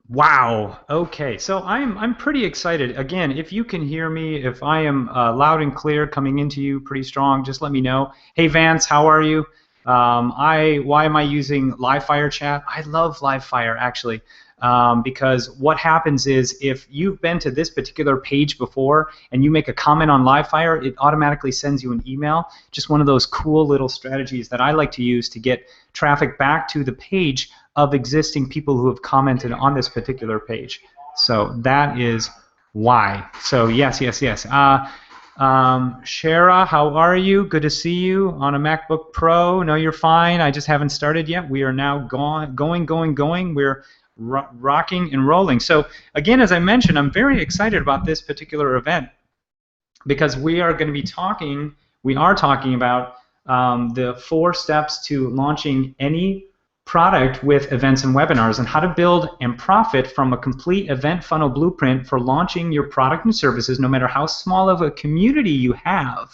Wow. Okay. So I'm pretty excited. Again, if you can hear me, if I am loud and clear coming into you pretty strong, just let me know. Hey Vance, how are you? Why am I using Livefire chat? I love Livefire actually. Because what happens is if you've been to this particular page before and you make a comment on Livefire, it automatically sends you an email. Just one of those cool little strategies that I like to use to get traffic back to the page of existing people who have commented on this particular page. So that is why. So yes, yes, yes. Shara, how are you? Good to see you on a MacBook Pro. No, you're fine. I just haven't started yet. We are now going. We're rocking and rolling. So again, as I mentioned, I'm very excited about this particular event because we are talking about the 4 steps to launching any product with events and webinars, and how to build and profit from a complete event funnel blueprint for launching your product and services no matter how small of a community you have.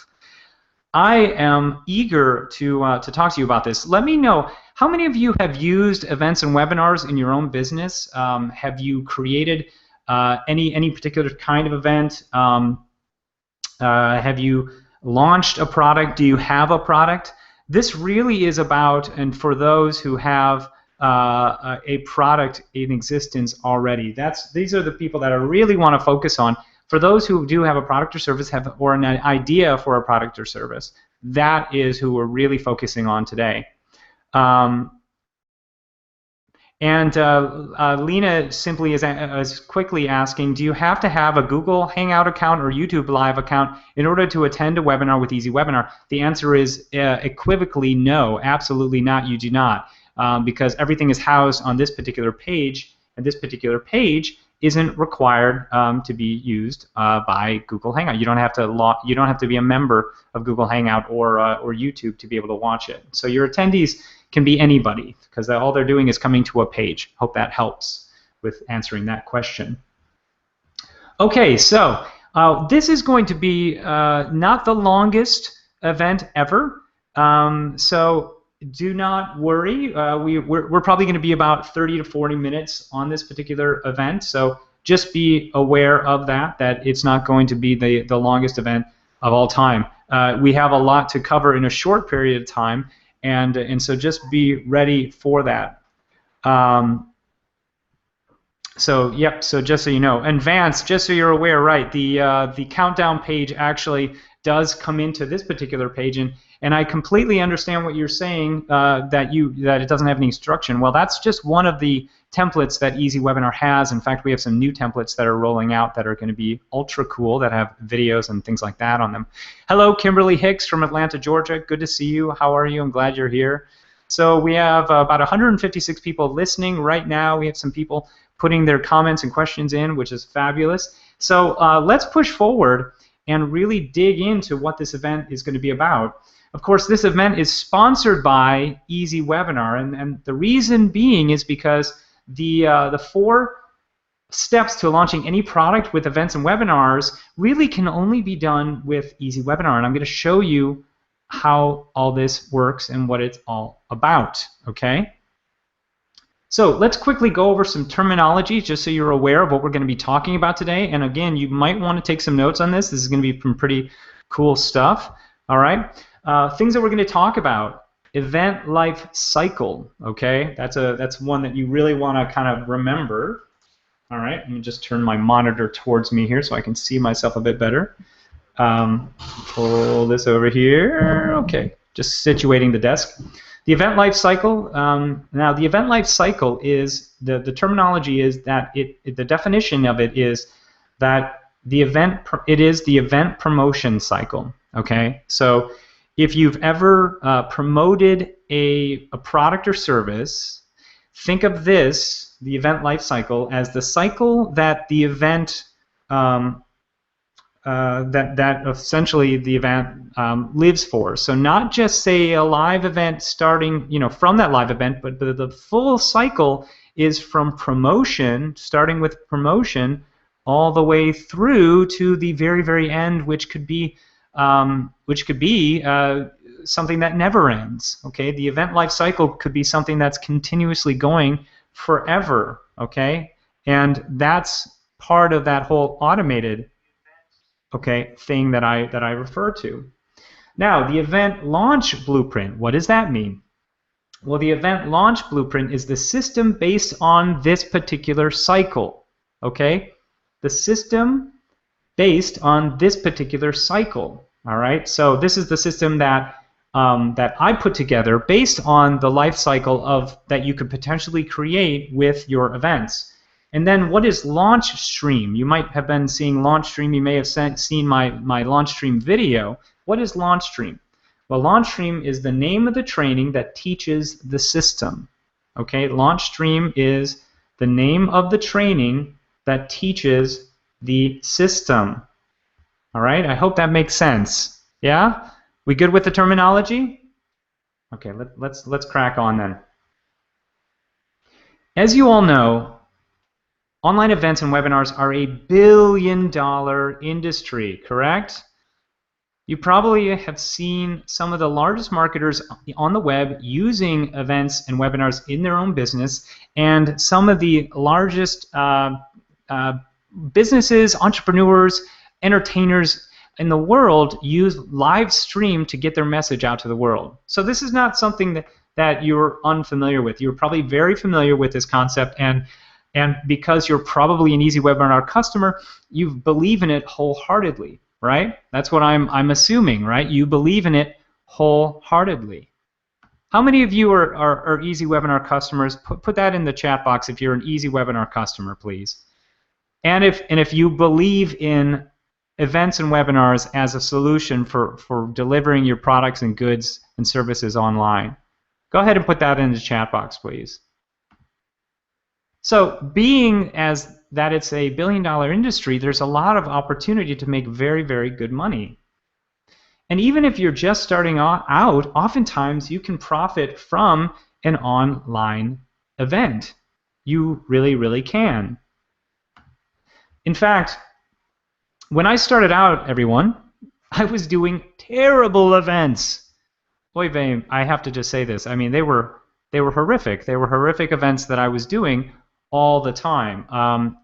I am eager to talk to you about this. Let me know, how many of you have used events and webinars in your own business? Have you created any particular kind of event? Have you launched a product? Do you have a product? This really is about, and for those who have a product in existence already, these are the people that I really want to focus on. For those who do have a product or service, or an idea for a product or service, that is who we're really focusing on today. Lena simply is quickly asking, do you have to have a Google Hangout account or YouTube Live account in order to attend a webinar with EasyWebinar? The answer is equivocally no, absolutely not, you do not, because everything is housed on this particular page, and this particular page isn't required to be used by Google Hangout. You don't have to be a member of Google Hangout or YouTube to be able to watch it. So your attendees can be anybody, because all they're doing is coming to a page. Hope that helps with answering that question. Okay, so this is going to be not the longest event ever, so do not worry. We're probably going to be about 30 to 40 minutes on this particular event, so just be aware of that it's not going to be the longest event of all time. We have a lot to cover in a short period of time, and so just be ready for that. So yep, so just so you know, and Vance, just so you're aware, right, the countdown page actually does come into this particular page, and I completely understand what you're saying, that it doesn't have any instruction. Well, that's just one of the templates that EasyWebinar has. In fact, we have some new templates that are rolling out that are going to be ultra cool, that have videos and things like that on them. Hello, Kimberly Hicks from Atlanta, Georgia. Good to see you. How are you? I'm glad you're here. So we have about 156 people listening right now. We have some people putting their comments and questions in, which is fabulous. So let's push forward and really dig into what this event is going to be about. Of course, this event is sponsored by EasyWebinar, and the reason being is because the 4 steps to launching any product with events and webinars really can only be done with EasyWebinar, and I'm going to show you how all this works and what it's all about, okay? So let's quickly go over some terminology just so you're aware of what we're going to be talking about today. And again, you might want to take some notes on this. This is going to be some pretty cool stuff, all right? Things that we're going to talk about. Event life cycle, okay? That's one that you really want to kind of remember. All right, let me just turn my monitor towards me here so I can see myself a bit better. Pull this over here. Okay, just situating the desk. The event life cycle. Now, the event life cycle is the terminology is that the definition of it is that it is the event promotion cycle. Okay, so if you've ever promoted a product or service, think of this, the event life cycle, as the cycle that the event that essentially the event lives for. So not just say a live event starting, from that live event, but the full cycle is from promotion, starting with promotion, all the way through to the very, very end, which could be something that never ends. Okay, the event life cycle could be something that's continuously going forever. Okay, And that's part of that whole automated, okay, thing that I refer to. Now, the event launch blueprint, what does that mean? Well, the event launch blueprint is the system based on this particular cycle, okay? The system based on this particular cycle, all right? So this is the system that that I put together based on the life cycle of that you could potentially create with your events. And then what is LaunchStream? You might have been seeing LaunchStream. You may have seen my LaunchStream video. What is LaunchStream? Well, LaunchStream is the name of the training that teaches the system. Okay, LaunchStream is the name of the training that teaches the system. All right, I hope that makes sense. Yeah? We good with the terminology? Okay, let's crack on then. As you all know, online events and webinars are a billion-dollar industry, correct? You probably have seen some of the largest marketers on the web using events and webinars in their own business, and some of the largest businesses, entrepreneurs, entertainers in the world use live stream to get their message out to the world. So this is not something that you're unfamiliar with. You're probably very familiar with this concept, and because you're probably an EasyWebinar customer, you believe in it wholeheartedly, right? That's what I'm assuming, right? You believe in it wholeheartedly. How many of you are EasyWebinar customers? Put that in the chat box if you're an EasyWebinar customer, please. And if you believe in events and webinars as a solution for delivering your products and goods and services online, go ahead and put that in the chat box, please. So being as that it's a billion-dollar industry, there's a lot of opportunity to make very, very good money. And even if you're just starting out, oftentimes you can profit from an online event. You really, really can. In fact, when I started out, everyone, I was doing terrible events. Oy vey, I have to just say this. I mean, they were horrific. They were horrific events that I was doing all the time.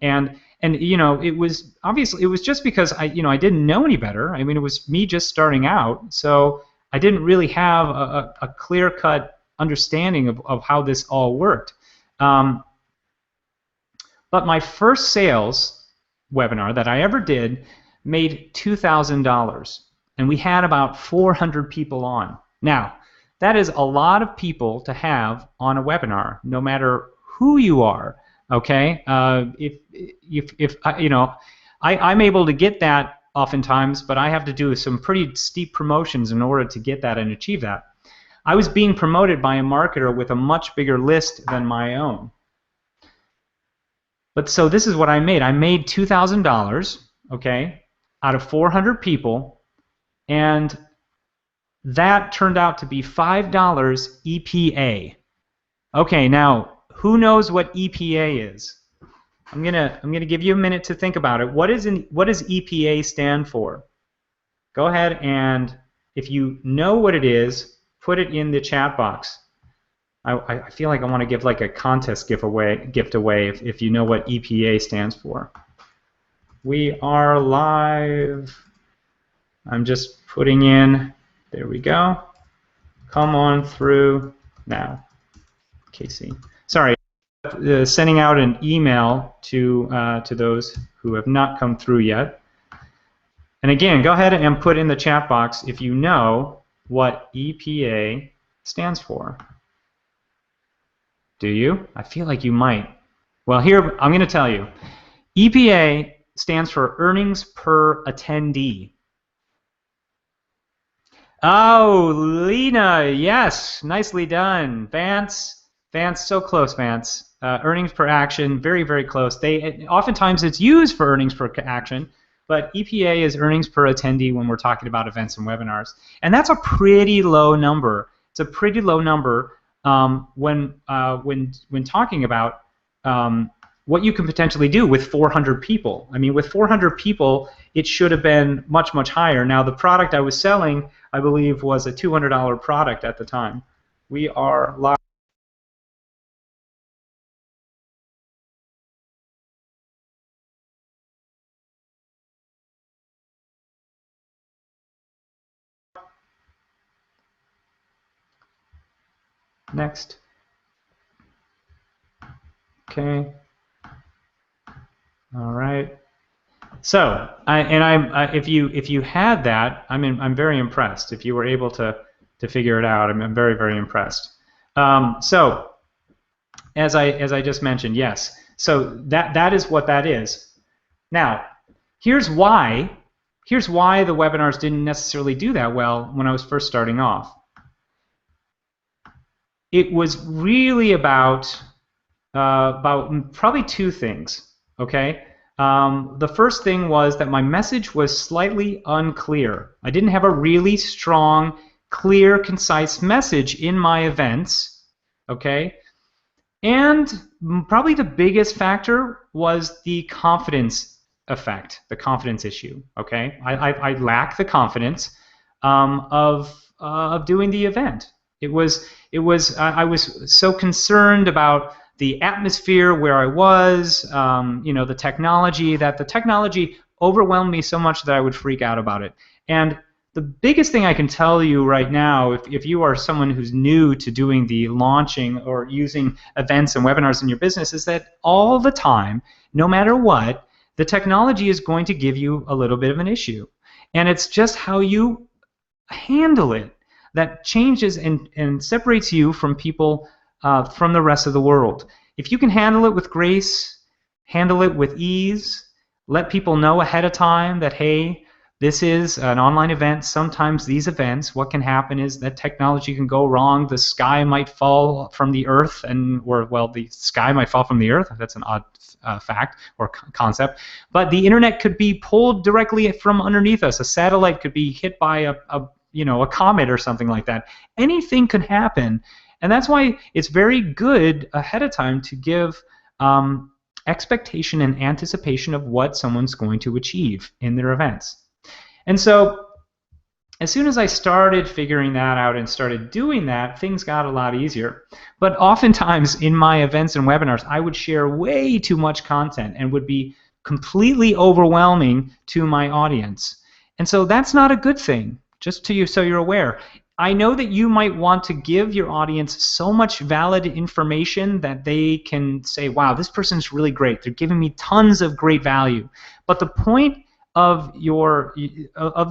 And you know, it was just because I didn't know any better. I mean, it was me just starting out, so I didn't really have a clear-cut understanding of how this all worked. But my first sales webinar that I ever did made $2,000, and we had about 400 people on. Now, that is a lot of people to have on a webinar, no matter who you are. Okay, if you know, I'm able to get that oftentimes, but I have to do some pretty steep promotions in order to get that and achieve that. I was being promoted by a marketer with a much bigger list than my own. But so this is what I made. I made $2,000, okay, out of 400 people, and that turned out to be $5 EPA. Okay, now who knows what EPA is? I'm gonna give you a minute to think about it. What does EPA stand for? Go ahead, and if you know what it is, put it in the chat box. I feel like I want to give like a contest gift away if you know what EPA stands for. We are live. I'm just putting in. There we go. Come on through now, Casey. Sorry, sending out an email to those who have not come through yet. And again, go ahead and put in the chat box if you know what EPA stands for. Do you? I feel like you might. Well, here, I'm going to tell you. EPA stands for earnings per attendee. Oh, Lena, yes, nicely done. Vance, so close, Vance. Earnings per action, very, very close. Oftentimes it's used for earnings per action, but EPA is earnings per attendee when we're talking about events and webinars. And that's a pretty low number. It's a pretty low number when talking about what you can potentially do with 400 people. I mean, with 400 people, it should have been much, much higher. Now, the product I was selling, I believe, was a $200 product at the time. We are live. Next. Okay. All right. So, if you had that, I'm very impressed. If you were able to figure it out, I'm very, very impressed. So, as I just mentioned, yes. So that is what that is. Now, here's why the webinars didn't necessarily do that well when I was first starting off. It was really about probably two things. Okay. The first thing was that my message was slightly unclear. I didn't have a really strong, clear, concise message in my events. Okay. And probably the biggest factor was the confidence effect, the confidence issue. Okay, I lack the confidence of doing the event. I was so concerned about the atmosphere where I was, the technology, that the technology overwhelmed me so much that I would freak out about it. And the biggest thing I can tell you right now, if you are someone who's new to doing the launching or using events and webinars in your business, is that all the time, no matter what, the technology is going to give you a little bit of an issue. And it's just how you handle it that changes and separates you from people, from the rest of the world. If you can handle it with grace, handle it with ease, let people know ahead of time that, hey, this is an online event. Sometimes these events, what can happen is that technology can go wrong. The sky might fall from the earth, the sky might fall from the earth. That's an odd fact or concept. But the internet could be pulled directly from underneath us. A satellite could be hit by a comet or something like that. Anything could happen, and that's why it's very good ahead of time to give expectation and anticipation of what someone's going to achieve in their events. And so as soon as I started figuring that out and started doing that, things got a lot easier. But oftentimes in my events and webinars, I would share way too much content and would be completely overwhelming to my audience. And so that's not a good thing, just to you so you're aware. I know that you might want to give your audience so much valid information that they can say, wow, this person's really great. They're giving me tons of great value. But the point of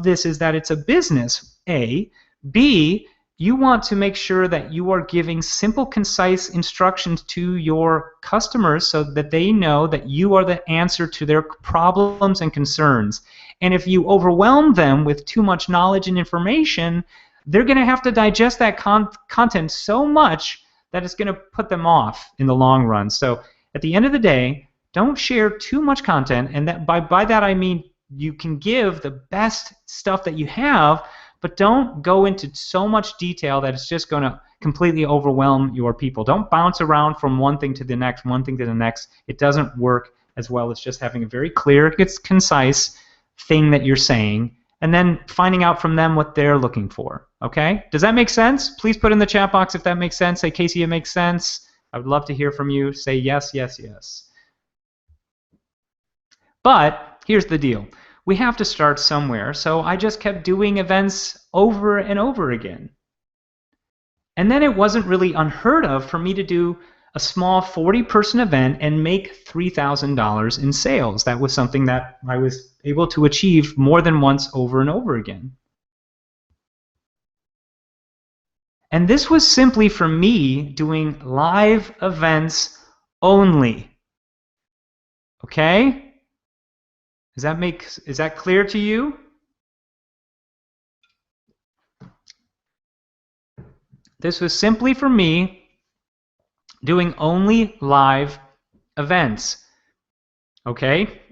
this is that it's a business, A. B, you want to make sure that you are giving simple, concise instructions to your customers so that they know that you are the answer to their problems and concerns. And if you overwhelm them with too much knowledge and information, they're going to have to digest that content so much that it's going to put them off in the long run. So at the end of the day, don't share too much content, and that by that I mean you can give the best stuff that you have, but don't go into so much detail that it's just going to completely overwhelm your people. Don't bounce around from one thing to the next, one thing to the next. It doesn't work as well as just having a very clear, concise thing that you're saying, and then finding out from them what they're looking for. Okay? Does that make sense? Please put in the chat box if that makes sense. Say, Casey, it makes sense. I would love to hear from you. Say yes, yes, yes. But here's the deal. We have to start somewhere, so I just kept doing events over and over again. And then it wasn't really unheard of for me to do a small 40-person event and make $3,000 in sales. That was something that I was able to achieve more than once over and over again. And this was simply for me doing live events only. Okay? Is that clear to you? This was simply for me doing only live events. Okay?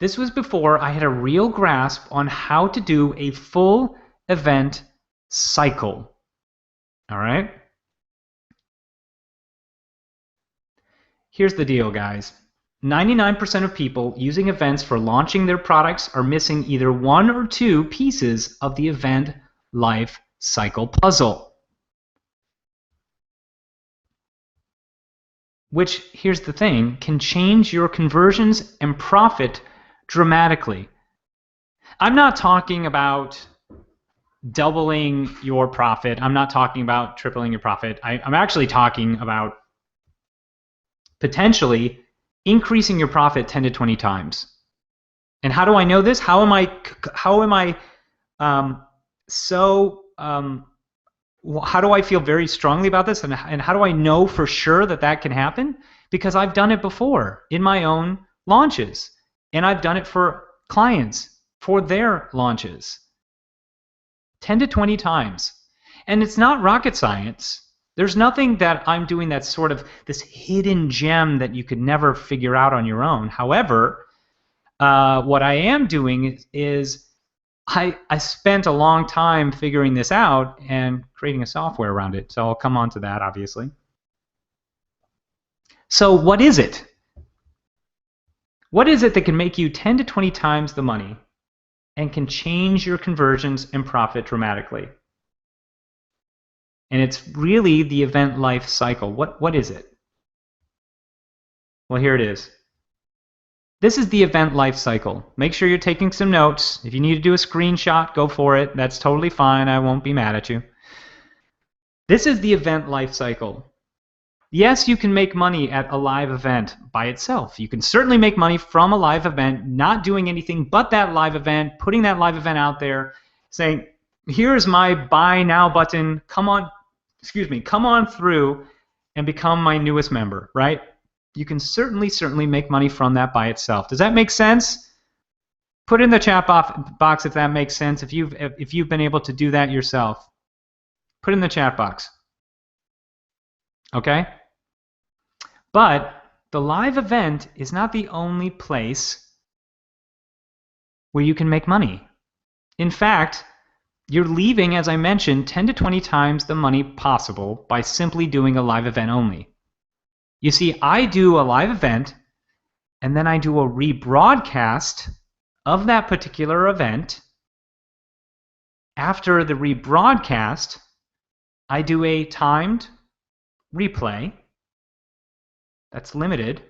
This was before I had a real grasp on how to do a full event cycle. All right? Here's the deal, guys. 99% of people using events for launching their products are missing either one or two pieces of the event life cycle puzzle. Which, here's the thing, can change your conversions and profit dramatically. I'm not talking about doubling your profit. I'm not talking about tripling your profit. I'm actually talking about potentially increasing your profit 10 to 20 times. And how do I know this? How am I how do I feel very strongly about this, and how do I know for sure that that can happen? Because I've done it before in my own launches, and I've done it for clients for their launches 10 to 20 times. And it's not rocket science. There's nothing that I'm doing that's sort of this hidden gem that you could never figure out on your own. However, what I am doing is I spent a long time figuring this out and creating a software around it. So I'll come on to that, obviously. So what is it? What is it that can make you 10 to 20 times the money and can change your conversions and profit dramatically? And it's really the event life cycle. What is it? Well, here it is. This is the event life cycle. Make sure you're taking some notes. If you need to do a screenshot, go for it. That's totally fine. I won't be mad at you. This is the event life cycle. Yes, you can make money at a live event by itself. You can certainly make money from a live event, not doing anything but that live event, putting that live event out there, saying, here's my buy now button. Come on through and become my newest member, right? You can certainly make money from that by itself. Does that make sense? Put in the chat box if that makes sense. If you've been able to do that yourself, put in the chat box. Okay? But the live event is not the only place where you can make money. In fact, you're leaving, as I mentioned, 10 to 20 times the money possible by simply doing a live event only. You see, I do a live event, and then I do a rebroadcast of that particular event. After the rebroadcast, I do a timed replay that's limited.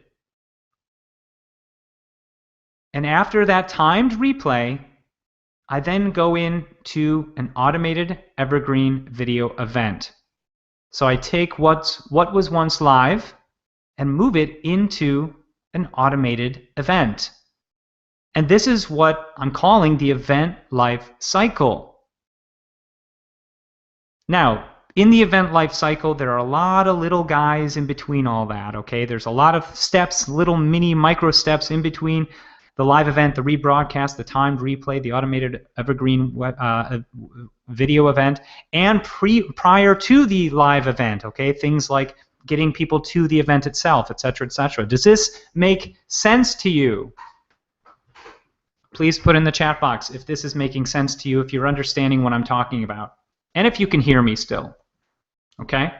And after that timed replay, I then go into an automated evergreen video event. So I take what was once live and move it into an automated event. And this is what I'm calling the event life cycle. Now, in the event life cycle, there are a lot of little guys in between all that, okay? There's a lot of steps, little mini micro steps in between the live event, the rebroadcast, the timed replay, the automated evergreen video event, and prior to the live event, okay? Things like getting people to the event itself, etc., etc. Does this make sense to you? Please put in the chat box if this is making sense to you, if you're understanding what I'm talking about, and if you can hear me still. Okay?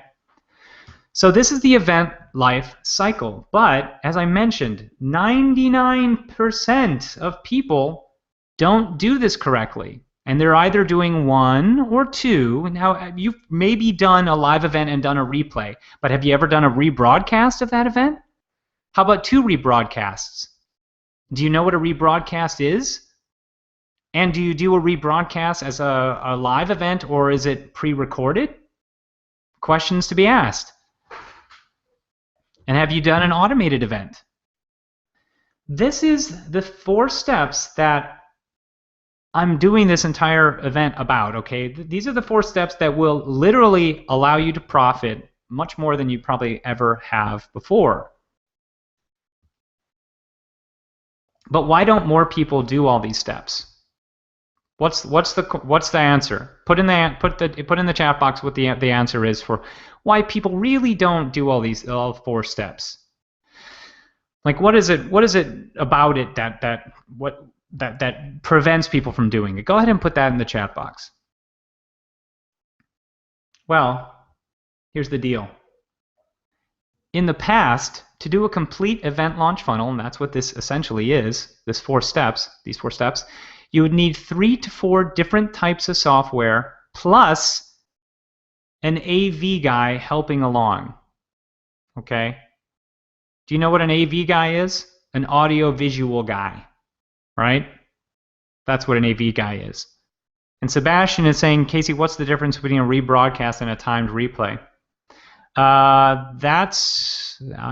So this is the event life cycle. But as I mentioned, 99% of people don't do this correctly. And they're either doing one or two. Now, you've maybe done a live event and done a replay, but have you ever done a rebroadcast of that event? How about two rebroadcasts? Do you know what a rebroadcast is? And do you do a rebroadcast as a live event, or is it pre-recorded? Questions to be asked. And have you done an automated event? This is the 4 steps that I'm doing this entire event about, okay? These are the 4 steps that will literally allow you to profit much more than you probably ever have before. But why don't more people do all these steps? What's the answer? Put in the chat box what the answer is for why people really don't do all 4 steps. Like, what is it about it that prevents people from doing it? Go ahead and put that in the chat box. Well, here's the deal. In the past, to do a complete event launch funnel, and that's what this essentially is, these 4 steps, you would need 3 to 4 different types of software plus an AV guy helping along. Okay? Do you know what an AV guy is? An audio visual guy, right? That's what an AV guy is. And Sebastian is saying, Casey, what's the difference between a rebroadcast and a timed replay? I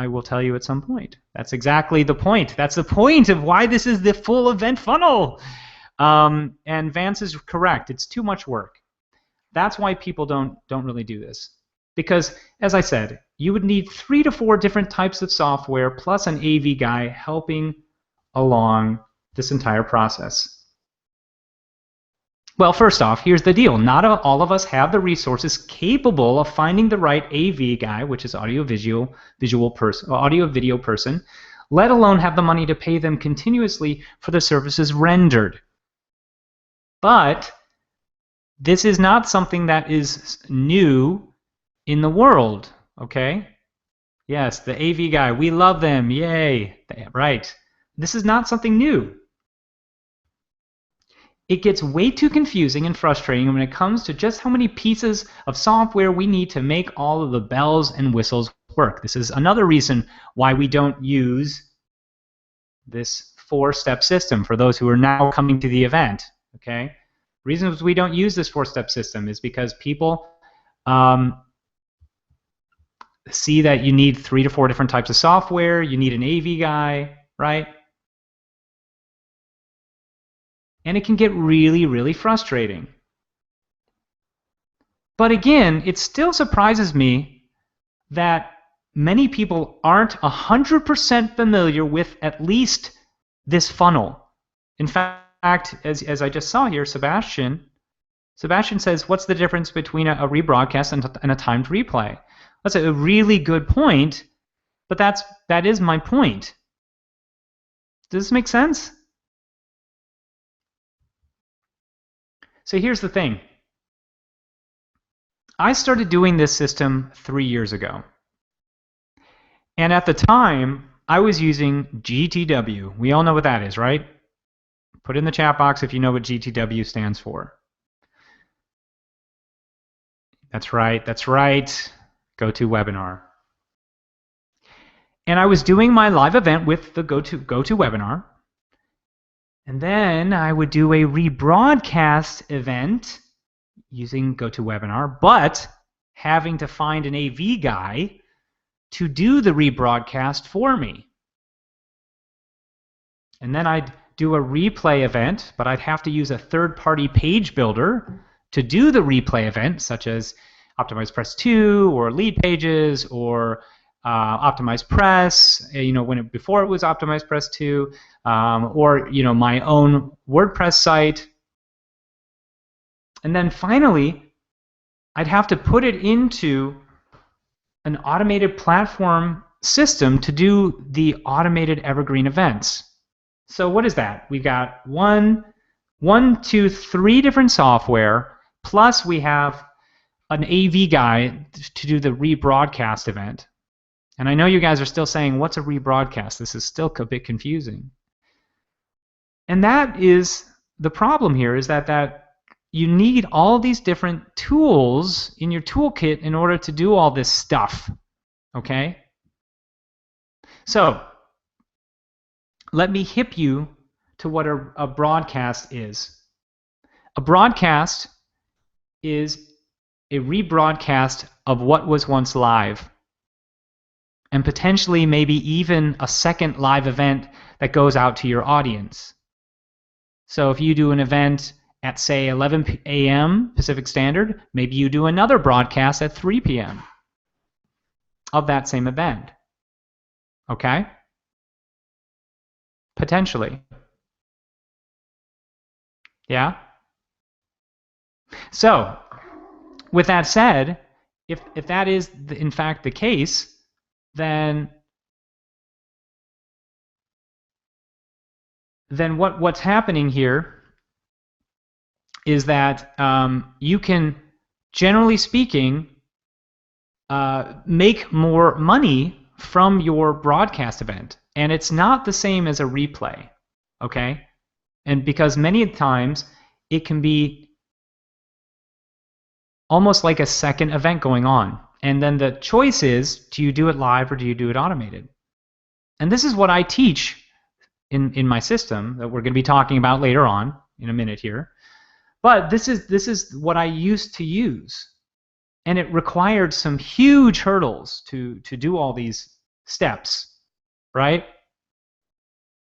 will tell you at some point. That's exactly the point. That's the point of why this is the full event funnel. And Vance is correct. It's too much work. That's why people don't really do this. Because, as I said, you would need 3 to 4 different types of software plus an AV guy helping along this entire process. Well, first off, here's the deal. Not all of us have the resources capable of finding the right AV guy, which is audio-video person, let alone have the money to pay them continuously for the services rendered. But this is not something that is new in the world, okay? Yes, the AV guy, we love them, yay, right. This is not something new. It gets way too confusing and frustrating when it comes to just how many pieces of software we need to make all of the bells and whistles work. This is another reason why we don't use this 4-step system for those who are now coming to the event, okay? Reasons we don't use this 4-step system is because people see that you need 3 to 4 different types of software, you need an AV guy, right? And it can get really, really frustrating. But again, it still surprises me that many people aren't 100% familiar with at least this funnel. In fact, as I just saw here, Sebastian says, what's the difference between a rebroadcast and a timed replay? That's a really good point, but that is my point. Does this make sense? So here's the thing. I started doing this system 3 years ago. And at the time, I was using GTW. We all know what that is, right? Put it in the chat box if you know what GTW stands for. That's right, that's right. GoToWebinar. And I was doing my live event with the GoToWebinar. And then I would do a rebroadcast event using GoToWebinar, but having to find an AV guy to do the rebroadcast for me. And then I'd do a replay event, but I'd have to use a third-party page builder to do the replay event, such as Optimize Press 2 or Lead Pages or Optimize Press, before it was Optimize Press 2, or my own WordPress site. And then finally, I'd have to put it into an automated platform system to do the automated evergreen events. So what is that? We've got 3 different software, plus we have an AV guy to do the rebroadcast event. And I know you guys are still saying, what's a rebroadcast? This is still a bit confusing. And that is the problem here, is that you need all these different tools in your toolkit in order to do all this stuff, okay? So let me hip you to what a broadcast is. A broadcast is a rebroadcast of what was once live, and potentially maybe even a second live event that goes out to your audience. So if you do an event at, say, 11 a.m. Pacific Standard, maybe you do another broadcast at 3 p.m. of that same event. Okay? Potentially. Yeah? So, with that said, if that is in fact the case, then what's happening here is that you can, generally speaking, make more money from your broadcast event. And it's not the same as a replay, okay? And because many times it can be almost like a second event going on. And then the choice is, do you do it live or do you do it automated? And this is what I teach in my system that we're going to be talking about later on in a minute here. But this is what I used to use. And it required some huge hurdles to do all these steps, right?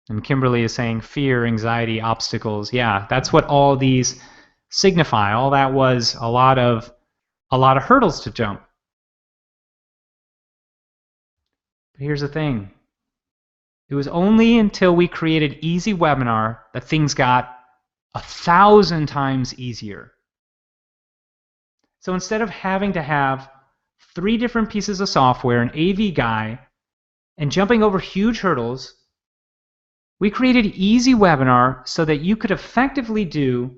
And Kimberly is saying fear, anxiety, obstacles. Yeah, that's what all these signify. All that was a lot of hurdles to jump. But here's the thing. It was only until we created EasyWebinar that things got 1,000 times easier. So instead of having to have 3 different pieces of software, an AV guy, and jumping over huge hurdles, we created EasyWebinar so that you could effectively do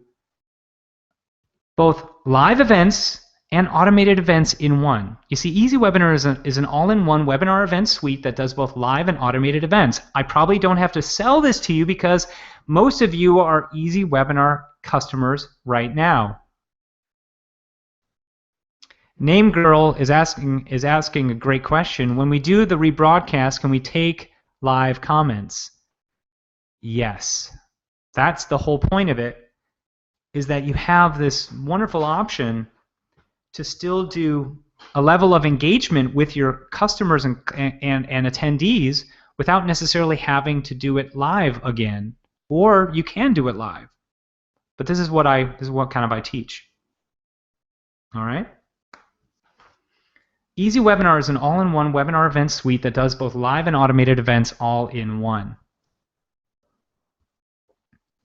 both live events and automated events in one. You see, EasyWebinar is an all-in-one webinar event suite that does both live and automated events. I probably don't have to sell this to you because most of you are EasyWebinar customers right now. Name Girl is asking a great question. When we do the rebroadcast, can we take live comments? Yes. That's the whole point of it, is that you have this wonderful option to still do a level of engagement with your customers and attendees without necessarily having to do it live again. Or you can do it live. But this is what kind of I teach. All right? EasyWebinar is an all-in-one webinar event suite that does both live and automated events all in one.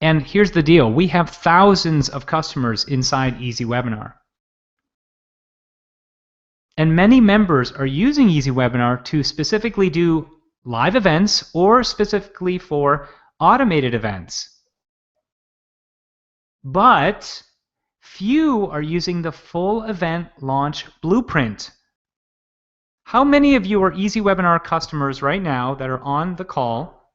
And here's the deal. We have thousands of customers inside EasyWebinar. And many members are using EasyWebinar to specifically do live events or specifically for automated events. But few are using the full event launch blueprint. How many of you are EasyWebinar customers right now that are on the call?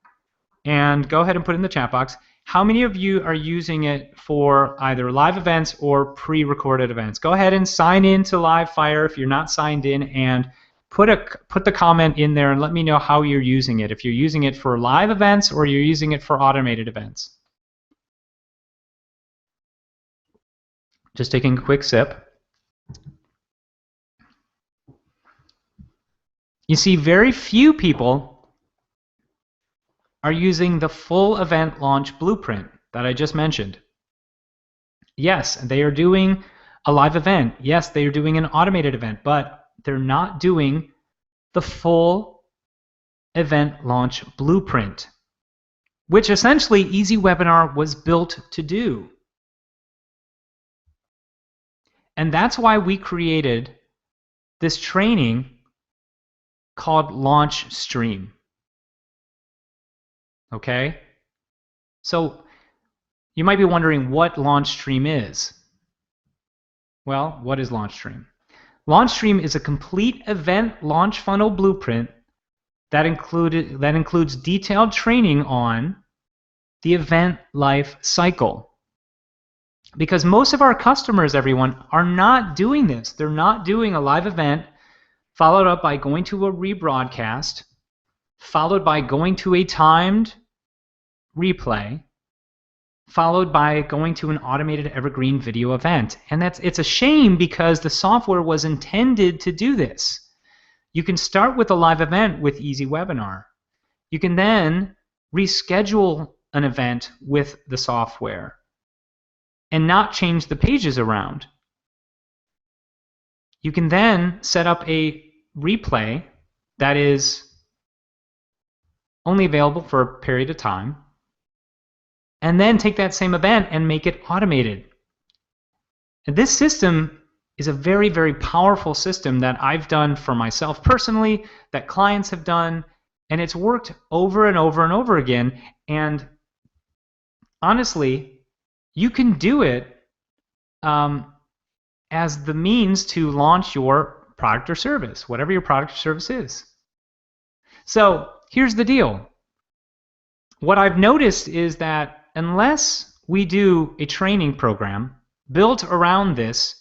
And go ahead and put in the chat box. How many of you are using it for either live events or pre-recorded events? Go ahead and sign in to LiveFire if you're not signed in, and put the comment in there and let me know how you're using it. If you're using it for live events or you're using it for automated events. Just taking a quick sip. You see, very few people are using the full event launch blueprint that I just mentioned. Yes, they are doing a live event. Yes, they are doing an automated event, but they're not doing the full event launch blueprint, which essentially EasyWebinar was built to do. And that's why we created this training called LaunchStream. Okay? So you might be wondering what LaunchStream is. Well, what is LaunchStream? LaunchStream is a complete event launch funnel blueprint that includes detailed training on the event life cycle. Because most of our customers, everyone, are not doing this. They're not doing a live event followed up by going to a rebroadcast, followed by going to a timed replay, followed by going to an automated evergreen video event. And it's a shame because the software was intended to do this. You can start with a live event with EasyWebinar. You can then reschedule an event with the software and not change the pages around. You can then set up a replay that is only available for a period of time, and then take that same event and make it automated. And this system is a very, very powerful system that I've done for myself personally, that clients have done, and it's worked over and over and over again. And honestly, you can do it as the means to launch your product or service, whatever your product or service is. So here's the deal. What I've noticed is that unless we do a training program built around this,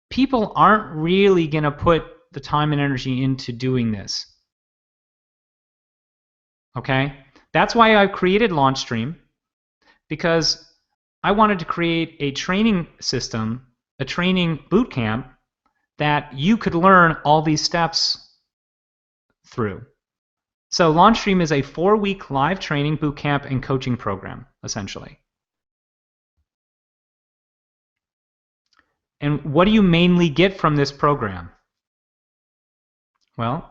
people aren't really going to put the time and energy into doing this. Okay? That's why I created LaunchStream, because I wanted to create a training system, a training boot camp that you could learn all these steps through. So LaunchStream is a 4-week live training boot camp and coaching program, essentially. And what do you mainly get from this program? Well,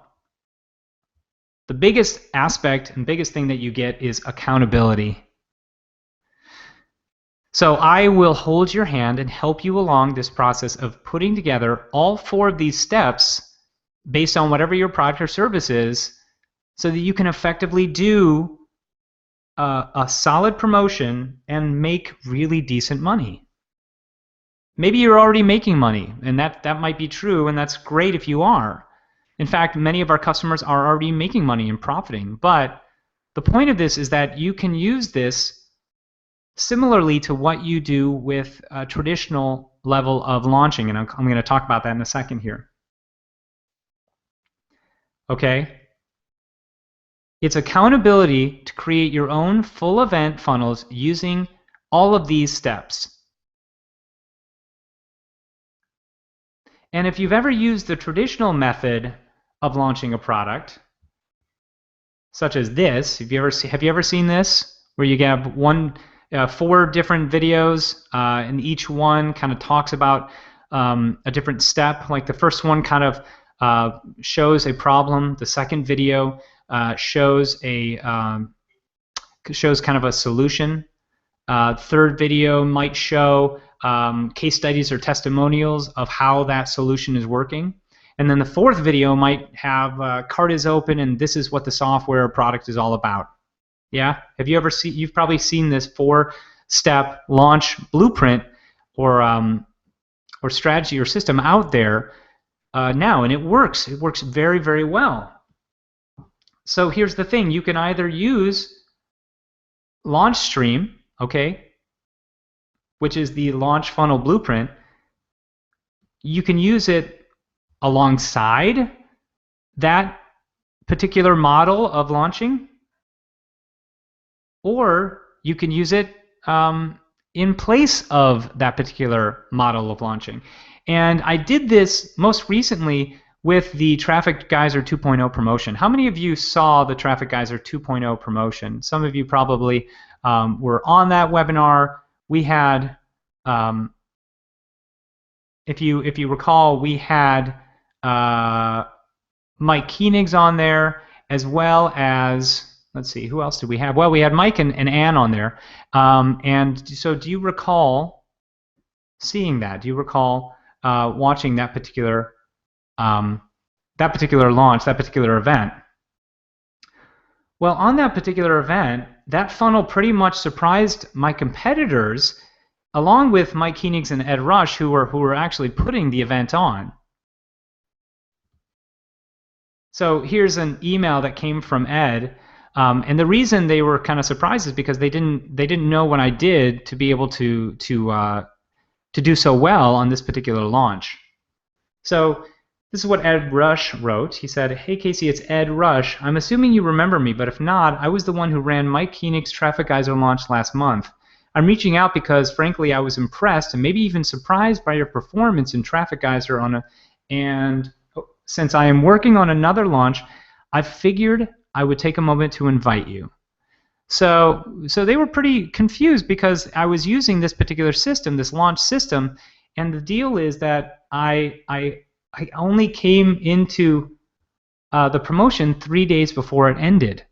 the biggest aspect and biggest thing that you get is accountability. So I will hold your hand and help you along this process of putting together all 4 of these steps based on whatever your product or service is, so that you can effectively do a solid promotion and make really decent money. Maybe you're already making money, and that might be true, and that's great if you are. In fact, many of our customers are already making money and profiting, but the point of this is that you can use this similarly to what you do with a traditional level of launching, and I'm going to talk about that in a second here. Okay? It's accountability to create your own full event funnels using all of these steps. And if you've ever used the traditional method of launching a product, such as this, have you ever seen this, where you have 4 different videos, and each one kind of talks about a different step? Like the first one kind of shows a problem. The second video shows kind of a solution. Third video might show case studies or testimonials of how that solution is working. And then the fourth video might have cart is open and this is what the software or product is all about. Yeah? Have you ever seen? You've probably seen this 4-step launch blueprint or strategy or system out there now, and it works. It works very, very well. So here's the thing: you can either use LaunchStream, okay, which is the launch funnel blueprint. You can use it alongside that particular model of launching, or you can use it in place of that particular model of launching. And I did this most recently with the Traffic Geyser 2.0 promotion. How many of you saw the Traffic Geyser 2.0 promotion? Some of you probably were on that webinar. We had, if you recall, we had Mike Koenigs on there, as well as, let's see, who else did we have? Well, we had Mike and Ann on there. And so do you recall seeing that? Do you recall watching that particular launch, that particular event? Well, on that particular event, that funnel pretty much surprised my competitors, along with Mike Koenigs and Ed Rush, who were actually putting the event on. So here's an email that came from Ed, and the reason they were kind of surprised is because they didn't know what I did to be able to do so well on this particular launch. So this is what Ed Rush wrote. He said, "Hey Casey, it's Ed Rush. I'm assuming you remember me, but if not, I was the one who ran Mike Koenig's Traffic Geyser launch last month. I'm reaching out because, frankly, I was impressed and maybe even surprised by your performance in Traffic Geyser and since I am working on another launch, I figured I would take a moment to invite you." So they were pretty confused because I was using this particular system, this launch system, and the deal is that I only came into the promotion 3 days before it ended.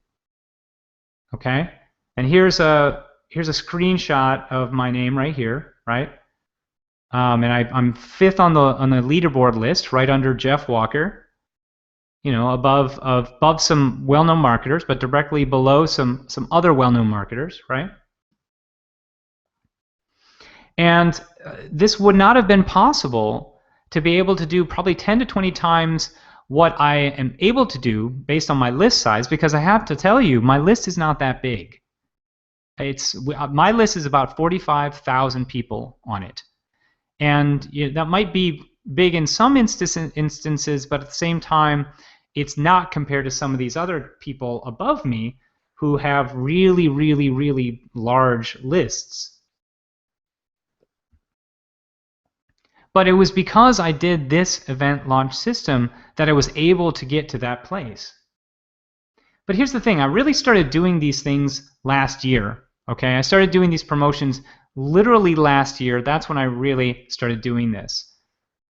Okay, and here's a screenshot of my name right here, right? And I'm 5th on the leaderboard list, right under Jeff Walker. You know, above some well-known marketers, but directly below some other well-known marketers, right? And this would not have been possible to be able to do probably 10 to 20 times what I am able to do based on my list size, because I have to tell you, my list is not that big. My list is about 45,000 people on it. And that might be big in some instances, but at the same time, it's not compared to some of these other people above me who have really, really, really large lists. But it was because I did this event launch system that I was able to get to that place. But here's the thing, I really started doing these things last year, okay? I started doing these promotions literally last year. That's when I really started doing this.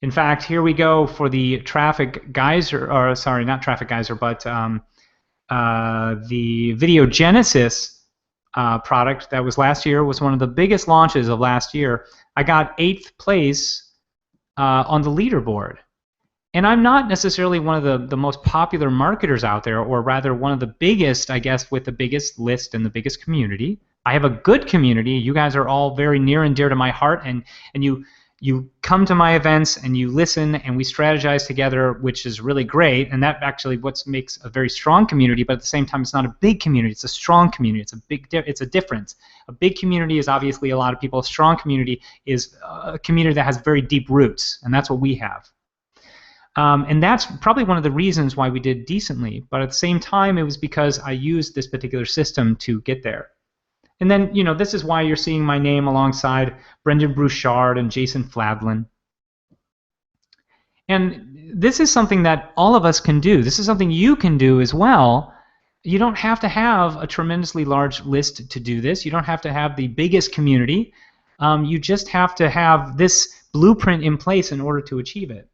In fact, here we go for the Traffic Geyser, or sorry, not Traffic Geyser, but the Video Genesis product that was last year was one of the biggest launches of last year. I got 8th place on the leaderboard. And I'm not necessarily one of the most popular marketers out there, or rather one of the biggest, I guess, with the biggest list and the biggest community. I have a good community. You guys are all very near and dear to my heart, and you come to my events and you listen and we strategize together, which is really great. And that actually what makes a very strong community. But at the same time, it's not a big community. It's a strong community. It's a difference. A big community is obviously a lot of people. A strong community is a community that has very deep roots, and that's what we have. And that's probably one of the reasons why we did decently. But at the same time, it was because I used this particular system to get there. And then, you know, this is why you're seeing my name alongside Brendan Bouchard and Jason Fladlin. And this is something that all of us can do. This is something you can do as well. You don't have to have a tremendously large list to do this. You don't have to have the biggest community. You just have to have this blueprint in place in order to achieve it.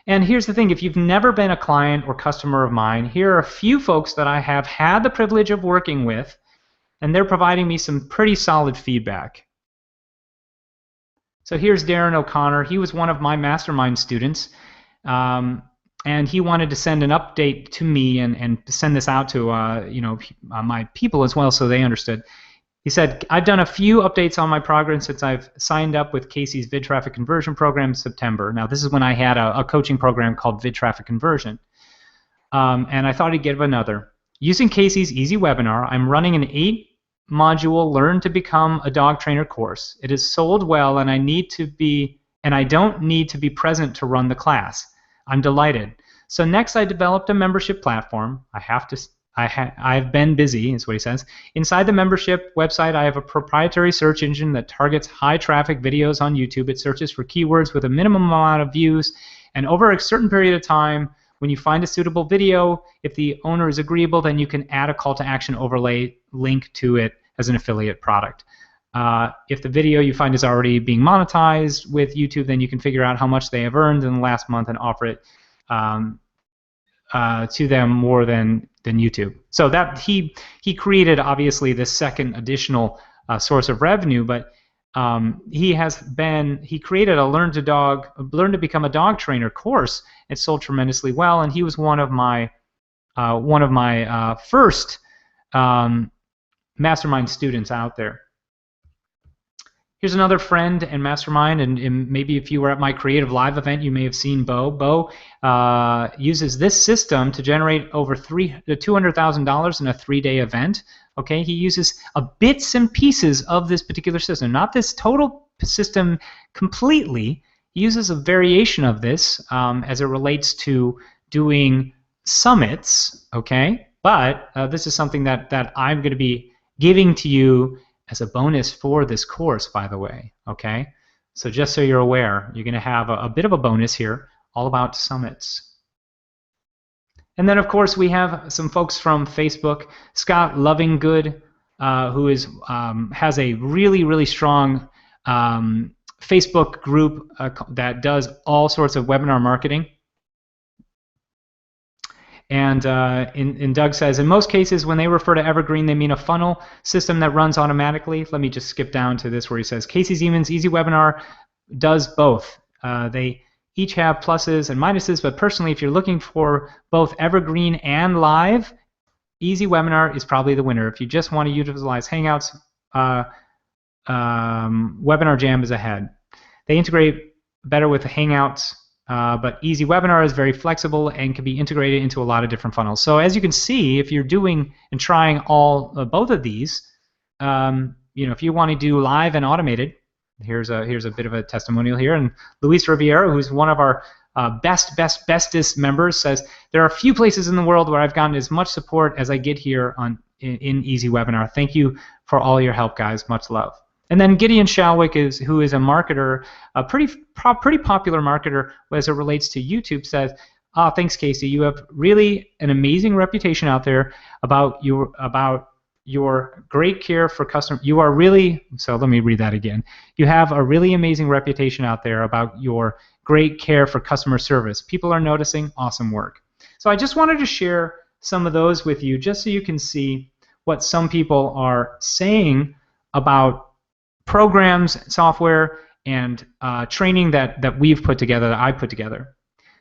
And here's the thing, if you've never been a client or customer of mine, here are a few folks that I have had the privilege of working with, and they're providing me some pretty solid feedback. So here's Darren O'Connor. He was one of my mastermind students, and he wanted to send an update to me and send this out to my people as well, so they understood. He said, I've done a few updates on my progress since I've signed up with Casey's Vid Traffic Conversion Program in September. Now, this is when I had a coaching program called Vid Traffic Conversion. And I thought I'd give another. Using Casey's EasyWebinar, I'm running an 8-module Learn to Become a Dog Trainer course. It is sold well, and I don't need to be present to run the class. I'm delighted. So next, I developed a membership platform. I've been busy, is what he says. Inside the membership website, I have a proprietary search engine that targets high traffic videos on YouTube. It searches for keywords with a minimum amount of views, and over a certain period of time, when you find a suitable video, if the owner is agreeable, then you can add a call to action overlay link to it as an affiliate product. If the video you find is already being monetized with YouTube, then you can figure out how much they have earned in the last month and offer it to them more than YouTube. So that he created obviously this second additional source of revenue, but he created a Learn to Become a Dog Trainer course. It sold tremendously well, and he was one of my first mastermind students out there. Here's another friend and mastermind, and maybe if you were at my Creative Live event, you may have seen Bo. Bo uses this system to generate over $200,000 in a 3-day event. Okay, he uses bits and pieces of this particular system, not this total system completely. He uses a variation of this as it relates to doing summits. Okay, but this is something that I'm going to be giving to you as a bonus for this course, by the way, okay? So just so you're aware, you're going to have a bit of a bonus here all about summits. And then, of course, we have some folks from Facebook. Scott Lovinggood, who has a really, really strong Facebook group that does all sorts of webinar marketing. And Doug says, in most cases, when they refer to Evergreen, they mean a funnel system that runs automatically. Let me just skip down to this where he says, Casey's EasyWebinar does both. They each have pluses and minuses, but personally, if you're looking for both Evergreen and Live, EasyWebinar is probably the winner. If you just want to utilize Hangouts, Webinar Jam is ahead. They integrate better with the Hangouts. But EasyWebinar is very flexible and can be integrated into a lot of different funnels. So as you can see, if you're doing and trying both of these, if you want to do live and automated, here's a bit of a testimonial here. And Luis Riviera, who's one of our bestest members, says there are few places in the world where I've gotten as much support as I get here in EasyWebinar. Thank you for all your help, guys. Much love. And then Gideon Shalwick, who is a marketer, a pretty popular marketer as it relates to YouTube, says, thanks, Casey. You have really an amazing reputation out there about your great care for customers. You are really, so let me read that again. You have a really amazing reputation out there about your great care for customer service. People are noticing. Awesome work. So I just wanted to share some of those with you just so you can see what some people are saying about programs, software, and training that we've put together, that I put together.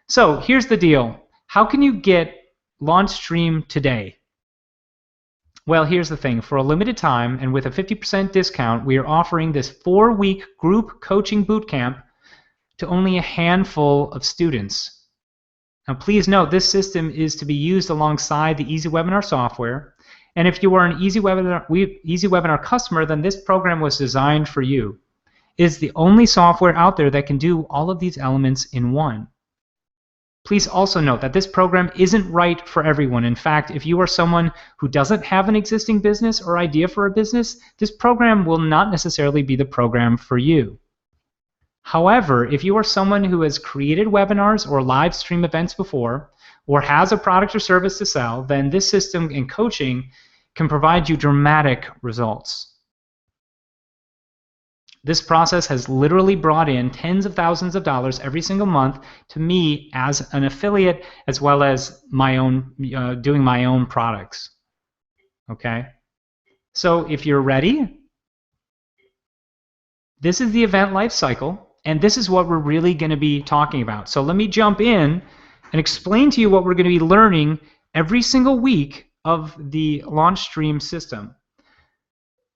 So here's the deal. How can you get LaunchStream today? Well, here's the thing. For a limited time and with a 50% discount, we are offering this 4-week group coaching bootcamp to only a handful of students. Now, please note, this system is to be used alongside the EasyWebinar software. And if you are an EasyWebinar customer, then this program was designed for you. It is the only software out there that can do all of these elements in one. Please also note that this program isn't right for everyone. In fact, if you are someone who doesn't have an existing business or idea for a business, this program will not necessarily be the program for you. However, if you are someone who has created webinars or live stream events before, or has a product or service to sell, then this system and coaching can provide you dramatic results. This process has literally brought in tens of thousands of dollars every single month to me as an affiliate, as well as my own doing my own products. Okay, so if you're ready, this is the event life cycle, and this is what we're really going to be talking about. So let me jump in and explain to you what we're going to be learning every single week of the LaunchStream system.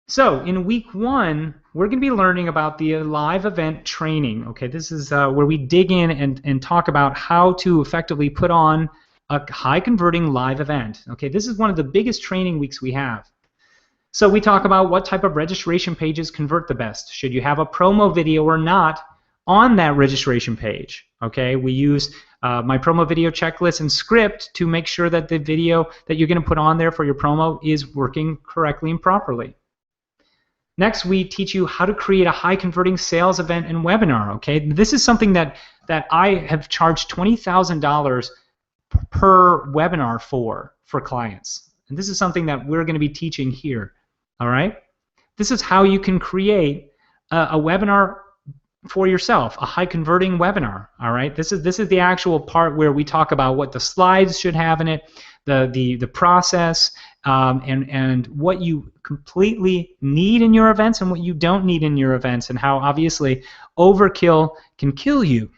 So in week 1, we're going to be learning about the live event training. Okay, this is where we dig in and talk about how to effectively put on a high converting live event. Okay, this is one of the biggest training weeks we have. So we talk about what type of registration pages convert the best. Should you have a promo video or not on that registration page? Okay, we use my promo video checklist and script to make sure that the video that you're going to put on there for your promo is working correctly and properly. Next, we teach you how to create a high-converting sales event and webinar. Okay, this is something that I have charged $20,000 per webinar for clients, and this is something that we're going to be teaching here. All right, this is how you can create a webinar for yourself, a high-converting webinar. All right, this is the actual part where we talk about what the slides should have in it, the process, and what you completely need in your events and what you don't need in your events, and how obviously overkill can kill you.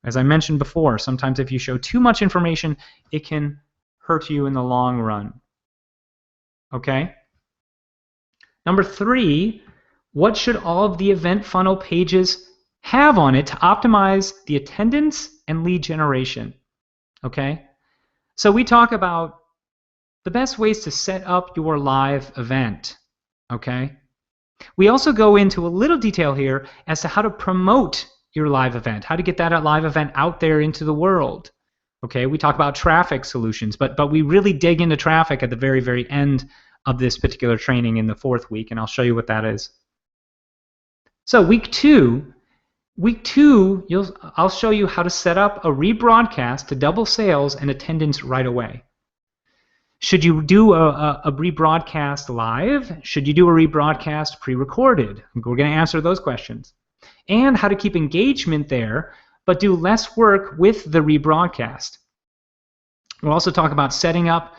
As I mentioned before, sometimes if you show too much information, it can hurt you in the long run. Okay? Number 3, what should all of the event funnel pages have on it to optimize the attendance and lead generation? Okay? So we talk about the best ways to set up your live event. Okay? We also go into a little detail here as to how to promote your live event, how to get that live event out there into the world. Okay? We talk about traffic solutions, but we really dig into traffic at the very, very end of this particular training in the 4th week, and I'll show you what that is. So week 2, I'll show you how to set up a rebroadcast to double sales and attendance right away. Should you do a rebroadcast live? Should you do a rebroadcast pre-recorded? We're going to answer those questions. And how to keep engagement there, but do less work with the rebroadcast. We'll also talk about setting up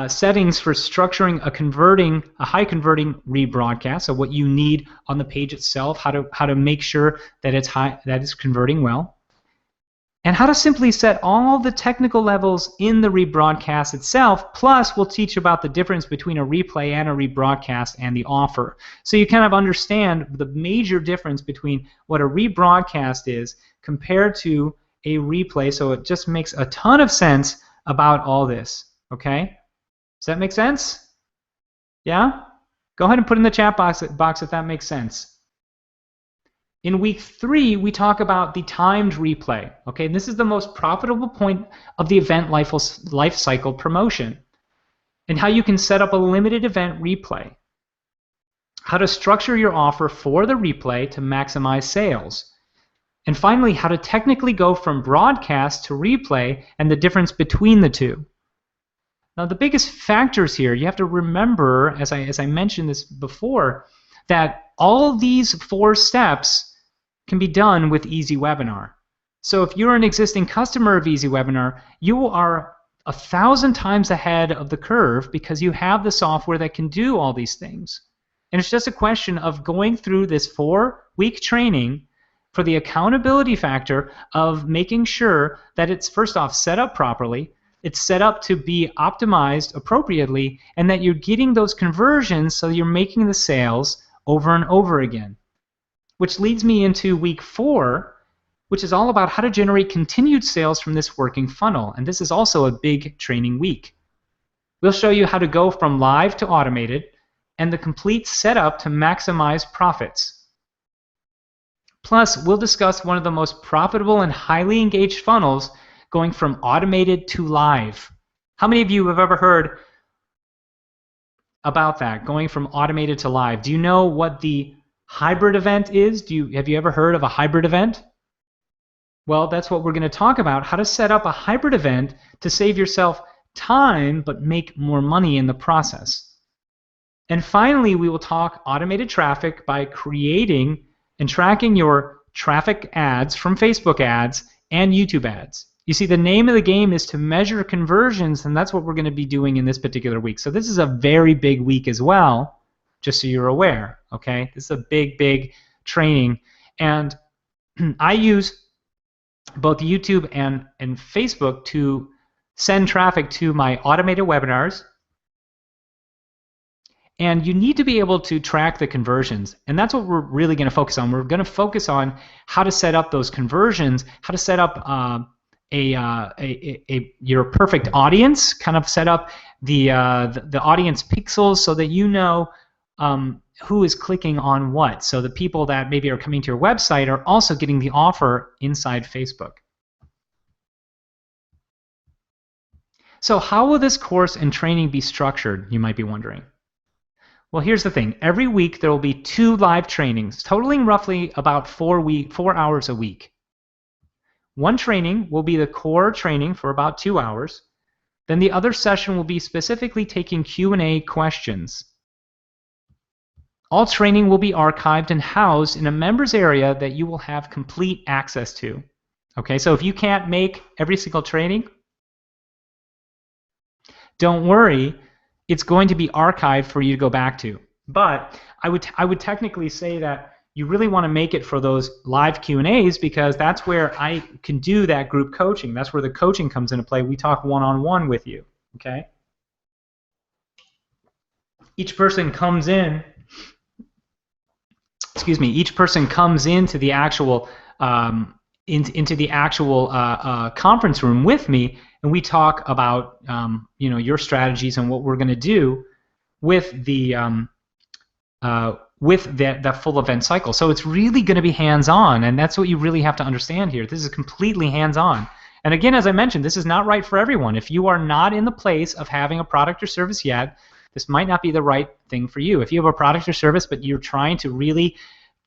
settings for structuring a high-converting rebroadcast, so what you need on the page itself, how to make sure that it's converting well. And how to simply set all the technical levels in the rebroadcast itself, plus we'll teach about the difference between a replay and a rebroadcast and the offer. So you kind of understand the major difference between what a rebroadcast is compared to a replay, so it just makes a ton of sense about all this. Okay? Does that make sense? Yeah? Go ahead and put in the chat box if that makes sense. In week 3, we talk about the timed replay. Okay, and this is the most profitable point of the event life cycle promotion, and how you can set up a limited event replay. how to structure your offer for the replay to maximize sales, and finally, how to technically go from broadcast to replay and the difference between the two. Now, the biggest factors here, you have to remember, as I mentioned this before, that all these 4 steps can be done with EasyWebinar. So if you're an existing customer of EasyWebinar, you are 1,000 times ahead of the curve because you have the software that can do all these things. And it's just a question of going through this 4-week training for the accountability factor of making sure that it's, first off, set up properly, it's set up to be optimized appropriately, and that you're getting those conversions so you're making the sales over and over again. Which leads me into week 4, which is all about how to generate continued sales from this working funnel. And this is also a big training week. We'll show you how to go from live to automated and the complete setup to maximize profits. Plus, we'll discuss one of the most profitable and highly engaged funnels going from automated to live. How many of you have ever heard about that, going from automated to live? Do you know what the hybrid event is? Have you ever heard of a hybrid event? Well, that's what we're going to talk about, how to set up a hybrid event to save yourself time but make more money in the process. And finally, we will talk automated traffic by creating and tracking your traffic ads from Facebook ads and YouTube ads. You see, the name of the game is to measure conversions, and that's what we're going to be doing in this particular week. So this is a very big week as well, just so you're aware, okay? This is a big, big training. And I use both YouTube and Facebook to send traffic to my automated webinars. And you need to be able to track the conversions. And that's what we're really going to focus on. We're going to focus on how to set up those conversions, how to set up your perfect audience, kind of set up the audience pixels so that you know who is clicking on what. So the people that maybe are coming to your website are also getting the offer inside Facebook. So how will this course and training be structured, you might be wondering? Well, here's the thing. Every week there will be 2 live trainings, totaling roughly about 4 hours a week. One training will be the core training for about 2 hours. Then the other session will be specifically taking Q&A questions. All training will be archived and housed in a members area that you will have complete access to. Okay, so if you can't make every single training, don't worry. It's going to be archived for you to go back to. But I would technically say that you really want to make it for those live Q&As because that's where I can do that group coaching. That's where the coaching comes into play. We talk one-on-one with you, okay? Each person comes in, each person comes into the actual conference room with me, and we talk about your strategies and what we're going to do with the full event cycle. So it's really going to be hands-on, and that's what you really have to understand here. This is completely hands-on. And again, as I mentioned, this is not right for everyone. If you are not in the place of having a product or service yet, this might not be the right thing for you. If you have a product or service but you're trying to really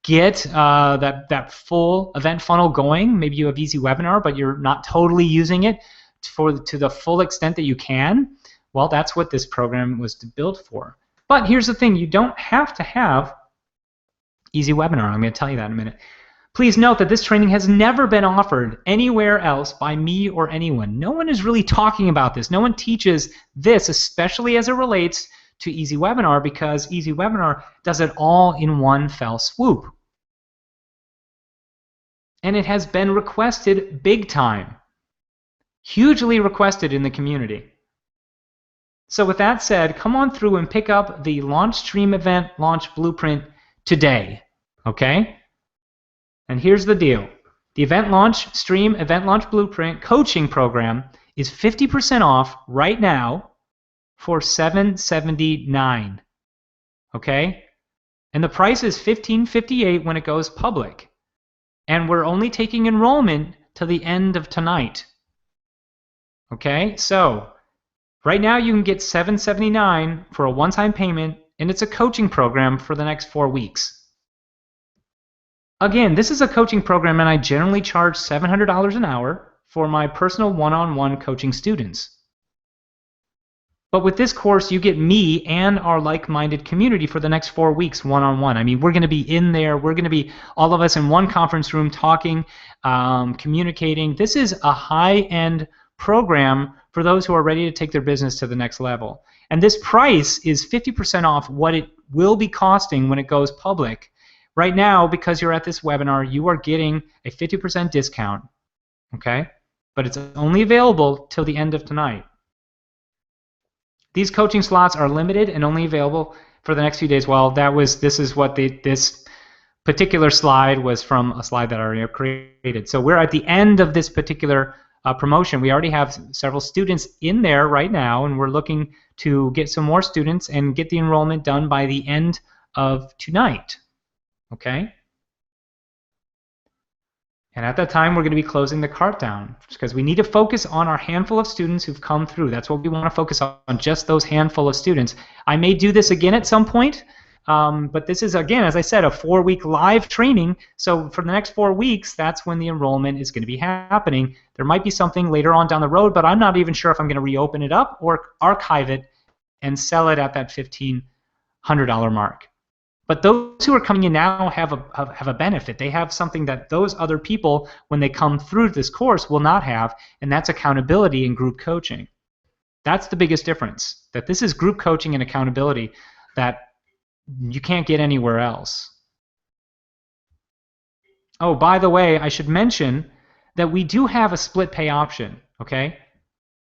get that full event funnel going, maybe you have EasyWebinar but you're not totally using it to the full extent that you can, well, that's what this program was built for. But here's the thing, you don't have to have EasyWebinar. I'm going to tell you that in a minute. Please note that this training has never been offered anywhere else by me or anyone. No one is really talking about this. No one teaches this, especially as it relates to EasyWebinar, because EasyWebinar does it all in one fell swoop. And it has been requested big time. Hugely requested in the community. So with that said, come on through and pick up the LaunchStream Event Launch Blueprint today, okay? And here's the deal. The LaunchStream Event Launch Blueprint coaching program is 50% off right now for $779, okay? And the price is $1558 when it goes public. And we're only taking enrollment till the end of tonight. Okay, so right now you can get $779 for a one-time payment and it's a coaching program for the next 4 weeks. Again, this is a coaching program, and I generally charge $700 an hour for my personal one-on-one coaching students. But with this course, you get me and our like-minded community for the next 4 weeks one-on-one. I mean, we're going to be in there. We're going to be all of us in one conference room talking, communicating. This is a high-end program for those who are ready to take their business to the next level. And this price is 50% off what it will be costing when it goes public. Right now, because you're at this webinar, you are getting a 50% discount, okay? But it's only available till the end of tonight. These coaching slots are limited and only available for the next few days. Well, this is what this particular slide was from a slide that I already created. So we're at the end of this particular promotion. We already have several students in there right now, and we're looking to get some more students and get the enrollment done by the end of tonight. Okay? And at that time, we're going to be closing the cart down because we need to focus on our handful of students who've come through. That's what we want to focus on, just those handful of students. I may do this again at some point, but this is, again, as I said, a 4-week live training. So for the next 4 weeks, that's when the enrollment is going to be happening. There might be something later on down the road, but I'm not even sure if I'm going to reopen it up or archive it and sell it at that $1,500 mark. But those who are coming in now have a benefit. They have something that those other people, when they come through this course, will not have, and that's accountability and group coaching. That's the biggest difference, that this is group coaching and accountability that you can't get anywhere else. Oh, by the way, I should mention that we do have a split pay option, okay?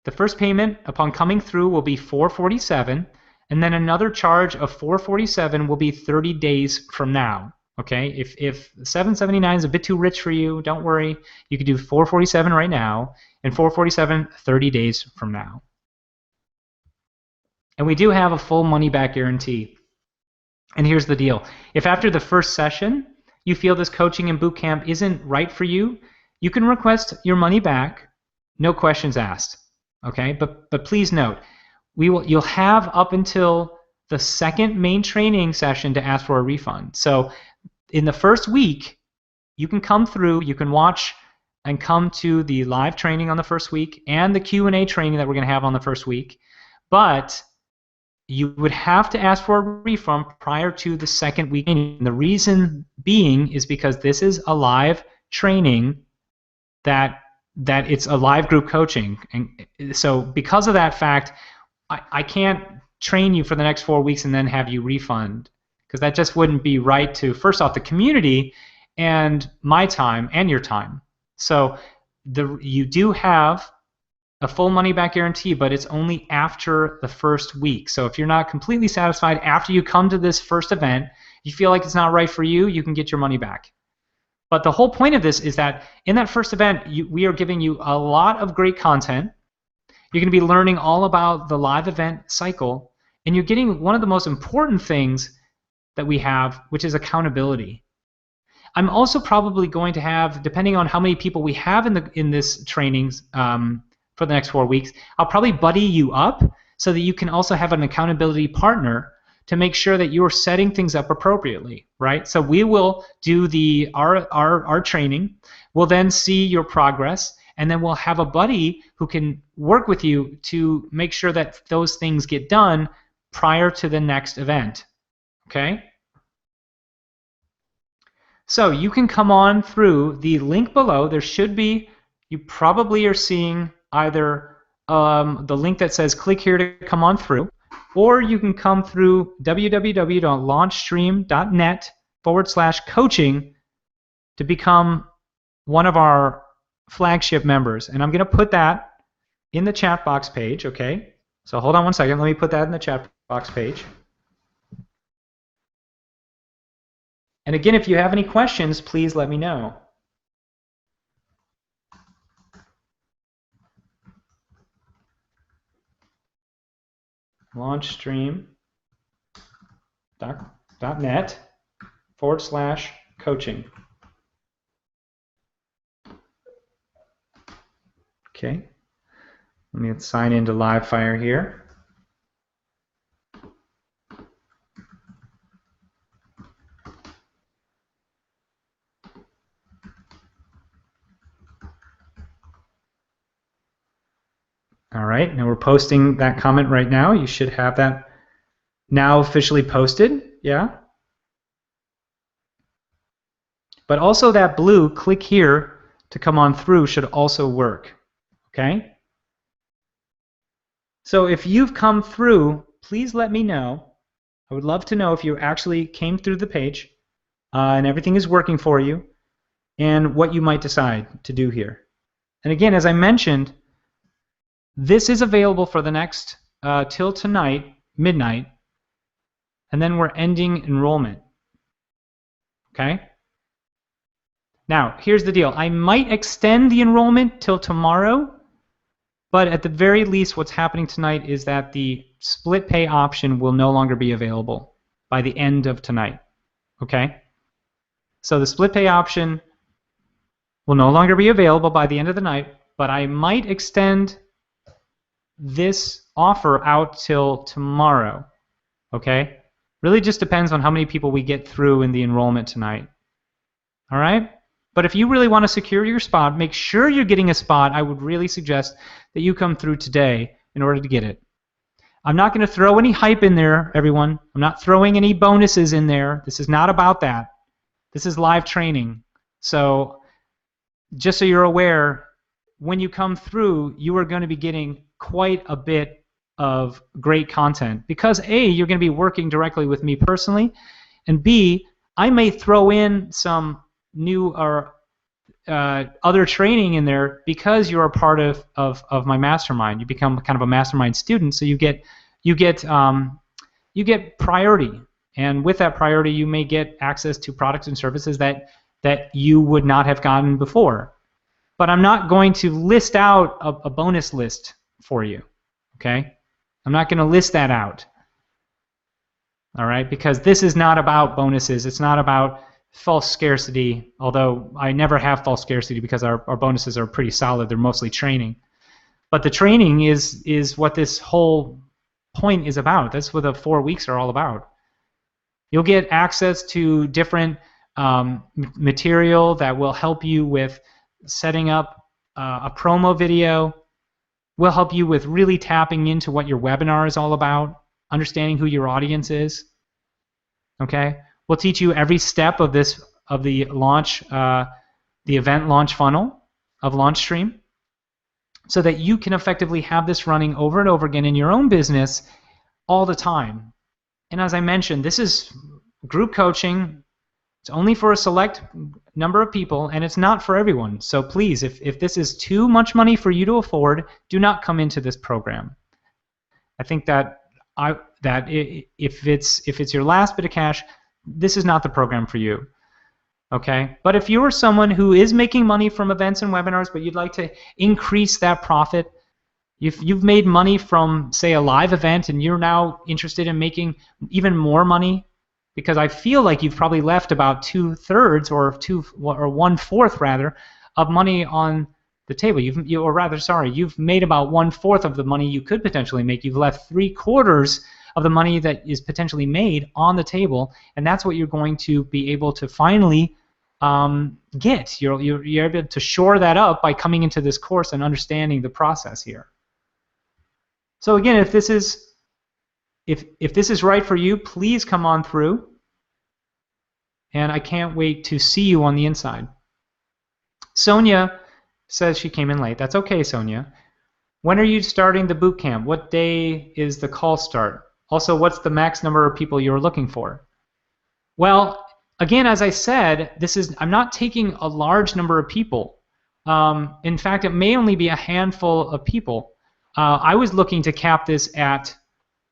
The first payment upon coming through will be $447. And then another charge of $447 will be 30 days from now. Okay, if $779 is a bit too rich for you, don't worry. You can do $447 right now and $447 30 days from now. And we do have a full money back guarantee. And here's the deal. If after the first session you feel this coaching and boot camp isn't right for you, you can request your money back, no questions asked. Okay, but please note, you'll have up until the second main training session to ask for a refund. So in the first week, you can come through, you can watch and come to the live training on the first week and the Q&A training that we're going to have on the first week. But you would have to ask for a refund prior to the second week. And the reason being is because this is a live training that it's a live group coaching. And so because of that fact, I can't train you for the next 4 weeks and then have you refund, because that just wouldn't be right to, first off, the community and my time and your time. So you do have a full money back guarantee, but it's only after the first week. So if you're not completely satisfied after you come to this first event, you feel like it's not right for you, you can get your money back. But the whole point of this is that in that first event, we are giving you a lot of great content. You're going to be learning all about the live event cycle, and you're getting one of the most important things that we have, which is accountability. I'm also probably going to have, depending on how many people we have in this trainings for the next 4 weeks, I'll probably buddy you up so that you can also have an accountability partner to make sure that you're setting things up appropriately, right? So we will do our training. We'll then see your progress. And then we'll have a buddy who can work with you to make sure that those things get done prior to the next event, okay? So you can come on through the link below. There should be, you probably are seeing either the link that says click here to come on through, or you can come through www.launchstream.net/coaching to become one of our flagship members. And I'm going to put that in the chat box page, okay? So hold on one second. Let me put that in the chat box page. And again, if you have any questions, please let me know. LaunchStream.net/coaching. Okay, let me sign into LiveFire here. All right, now we're posting that comment right now. You should have that now officially posted, yeah? But also that blue, click here to come on through, should also work, okay? So if you've come through, please let me know. I would love to know if you actually came through the page and everything is working for you and what you might decide to do here. And again, as I mentioned, this is available for the next till tonight, midnight, and then we're ending enrollment, okay? Now, here's the deal. I might extend the enrollment till tomorrow, but at the very least, what's happening tonight is that the split pay option will no longer be available by the end of tonight, okay? So the split pay option will no longer be available by the end of the night, but I might extend this offer out till tomorrow, okay? Really just depends on how many people we get through in the enrollment tonight, all right? But if you really want to secure your spot, make sure you're getting a spot. I would really suggest that you come through today in order to get it. I'm not going to throw any hype in there, everyone. I'm not throwing any bonuses in there. This is not about that. This is live training. So just so you're aware, when you come through, you are going to be getting quite a bit of great content because A, you're going to be working directly with me personally, and B, I may throw in some new or other training in there because you're a part of my mastermind. You become kind of a mastermind student, so you get priority, and with that priority, you may get access to products and services that you would not have gotten before. But I'm not going to list out a bonus list for you, okay? I'm not going to list that out, all right? Because this is not about bonuses. It's not about false scarcity, although I never have false scarcity because our bonuses are pretty solid. They're mostly training. But the training is what this whole point is about. That's what the 4 weeks are all about. You'll get access to different material that will help you with setting up a promo video. We'll help you with really tapping into what your webinar is all about, understanding who your audience is. Okay? We'll teach you every step of the event launch funnel of LaunchStream so that you can effectively have this running over and over again in your own business all the time. And as I mentioned, this is group coaching. It's only for a select number of people, and it's not for everyone. So please, if this is too much money for you to afford, do not come into this program. I think that if it's your last bit of cash, this is not the program for you. Okay? But if you're someone who is making money from events and webinars, but you'd like to increase that profit, if you've made money from, say, a live event, and you're now interested in making even more money, because I feel like you've probably left about 2/3 or 1/4 rather of money on the table. You've made about 1/4 of the money you could potentially make. You've left 3/4 of the money that is potentially made on the table, and that's what you're going to be able to finally get. You're able to shore that up by coming into this course and understanding the process here. So again, if this is right for you, please come on through. And I can't wait to see you on the inside. Sonia says she came in late. That's okay, Sonia. When are you starting the boot camp? What day is the call start? Also, what's the max number of people you're looking for? Well, again, as I said, I'm not taking a large number of people. In fact, it may only be a handful of people. I was looking to cap this at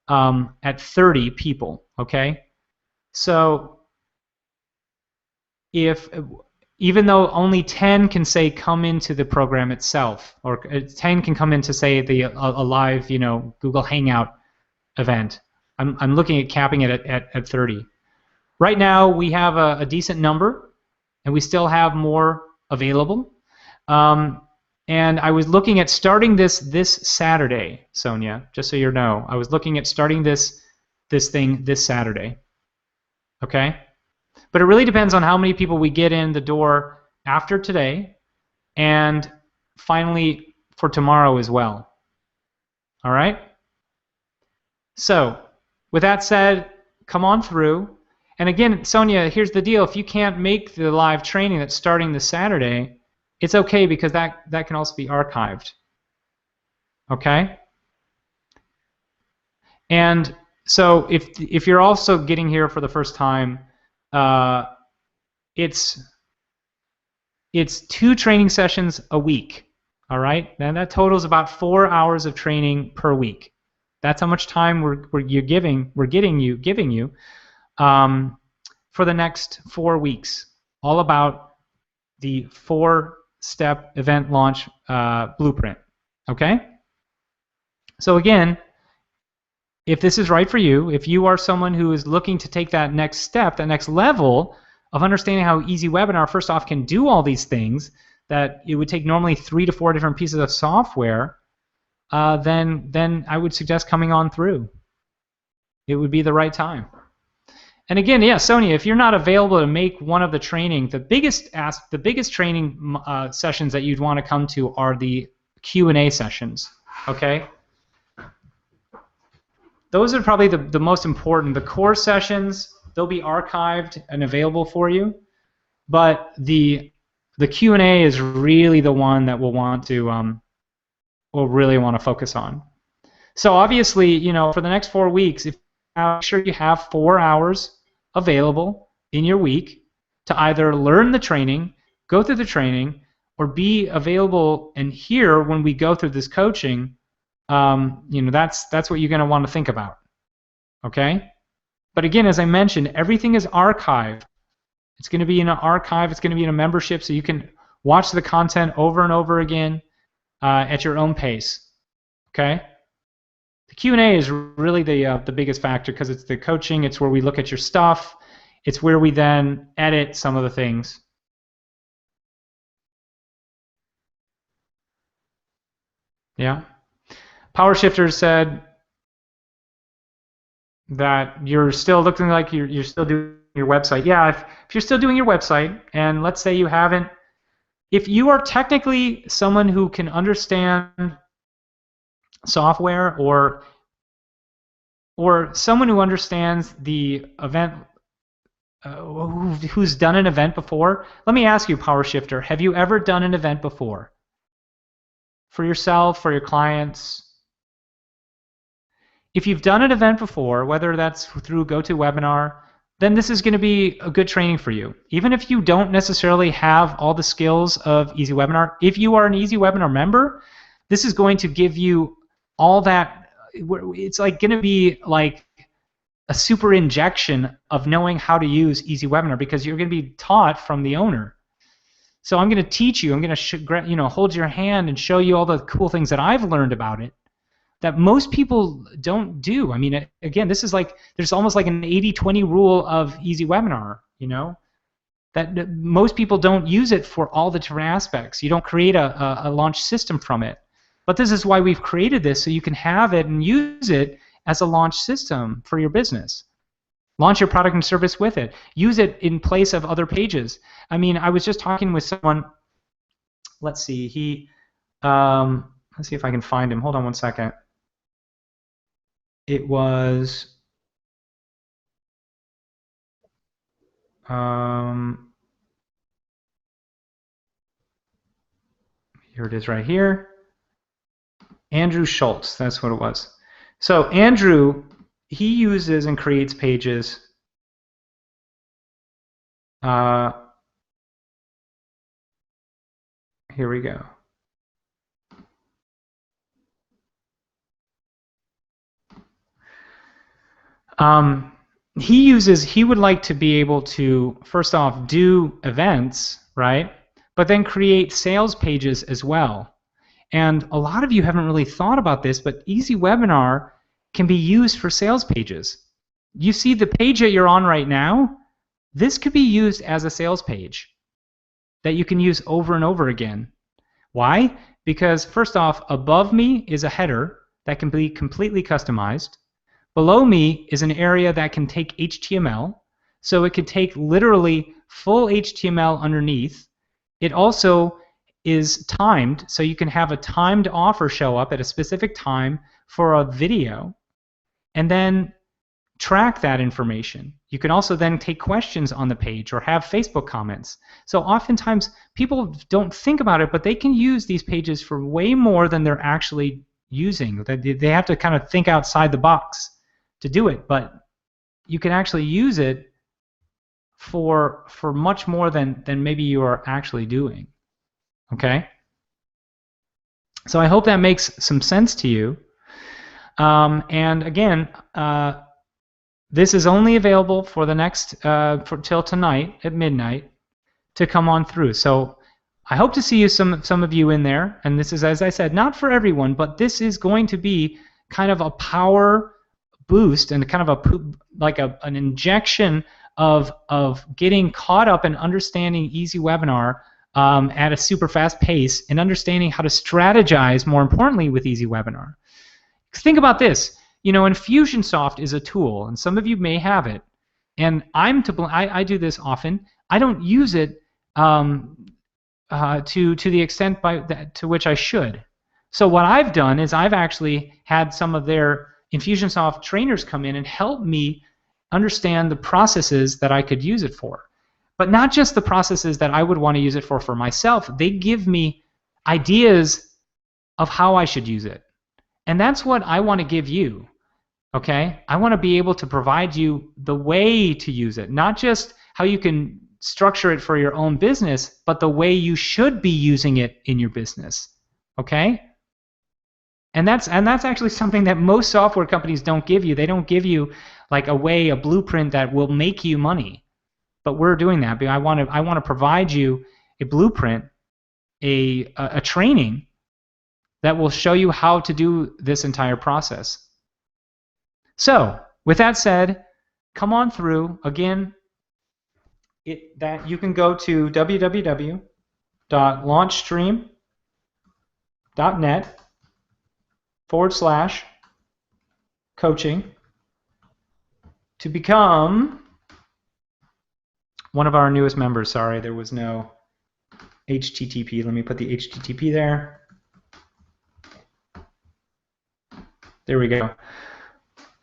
30 people, okay? So even though only 10 can say come into the program itself, or 10 can come into, say, a live Google Hangout event, I'm looking at capping it at 30. Right now we have a decent number, and we still have more available. And I was looking at starting this Saturday, Sonia, just so you know. I was looking at starting this thing this Saturday. Okay? But it really depends on how many people we get in the door after today, and finally for tomorrow as well. All right? So with that said, come on through. And again, Sonia, here's the deal. If you can't make the live training that's starting this Saturday, it's okay because that can also be archived. Okay? And so if you're also getting here for the first time, it's 2 training sessions a week. All right? And that totals about 4 hours of training per week. That's how much time we're giving you for the next 4 weeks. All about the 4-step event launch blueprint. Okay? So again, if this is right for you, if you are someone who is looking to take that next step, that next level of understanding how EasyWebinar first off can do all these things that it would take normally 3 to 4 different pieces of software, then I would suggest coming on through. It would be the right time. And again, yeah, Sonia, if you're not available to make one of the training, the biggest training sessions that you'd want to come to are the Q&A sessions. Okay. Those are probably the most important. The core sessions, they'll be archived and available for you, but the Q&A is really the one that we'll really want to focus on. So obviously, you know, for the next 4 weeks, make sure you have 4 hours available in your week to either learn the training, go through the training, or be available and hear when we go through this coaching. You know, that's what you're going to want to think about. Okay? But again, as I mentioned, everything is archived. It's going to be in an archive. It's going to be in a membership, so you can watch the content over and over again at your own pace. Okay? The Q&A is really the biggest factor because it's the coaching. It's where we look at your stuff. It's where we then edit some of the things. Yeah. Power Shifter said that you're still looking like you're still doing your website. Yeah, if you're still doing your website, and let's say you haven't, if you are technically someone who can understand software or someone who understands the event, who's done an event before, let me ask you, Power Shifter, have you ever done an event before? For yourself, for your clients? If you've done an event before, whether that's through GoToWebinar, then this is going to be a good training for you. Even if you don't necessarily have all the skills of EasyWebinar, if you are an EasyWebinar member, this is going to give you all that. It's like going to be like a super injection of knowing how to use EasyWebinar because you're going to be taught from the owner. So I'm going to teach you. I'm going to hold your hand and show you all the cool things that I've learned about it that most people don't do. I mean, again, this is like, there's almost like an 80-20 rule of EasyWebinar, you know, that most people don't use it for all the different aspects. You don't create a launch system from it. But this is why we've created this, so you can have it and use it as a launch system for your business. Launch your product and service with it. Use it in place of other pages. I mean, I was just talking with someone, let's see, let's see if I can find him. Hold on one second. It was here it is right here. Andrew Schultz, that's what it was. So Andrew, he uses and creates pages. Here we go. He would like to be able to, first off, do events, right? But then create sales pages as well. And a lot of you haven't really thought about this, but EasyWebinar can be used for sales pages. You see the page that you're on right now? This could be used as a sales page that you can use over and over again. Why? Because first off, above me is a header that can be completely customized. Below me is an area that can take HTML, so it could take literally full HTML underneath. It also is timed, so you can have a timed offer show up at a specific time for a video and then track that information. You can also then take questions on the page or have Facebook comments. So oftentimes people don't think about it, but they can use these pages for way more than they're actually using. They have to kind of think outside the box to do it, but you can actually use it for much more than maybe you are actually doing. Okay? So I hope that makes some sense to you. And again, this is only available for the next till tonight at midnight to come on through. So I hope to see you, some of you in there. And this is, as I said, not for everyone, but this is going to be kind of a power boost and kind of an injection of getting caught up in understanding EasyWebinar at a super fast pace and understanding how to strategize, more importantly, with EasyWebinar. Think about this. You know, Infusionsoft is a tool, and some of you may have it. And I do this often. I don't use it to the extent to which I should. So what I've done is I've actually had some of their Infusionsoft trainers come in and help me understand the processes that I could use it for. But not just the processes that I would want to use it for myself. They give me ideas of how I should use it. And that's what I want to give you. Okay? I want to be able to provide you the way to use it, not just how you can structure it for your own business, but the way you should be using it in your business. Okay? And that's actually something that most software companies don't give you. They don't give you like a blueprint that will make you money. But we're doing that. I want to provide you a blueprint, a training that will show you how to do this entire process. So, with that said, come on through. Again, that you can go to www.launchstream.net/coaching to become one of our newest members. Sorry, there was no HTTP. Let me put the HTTP there. There we go.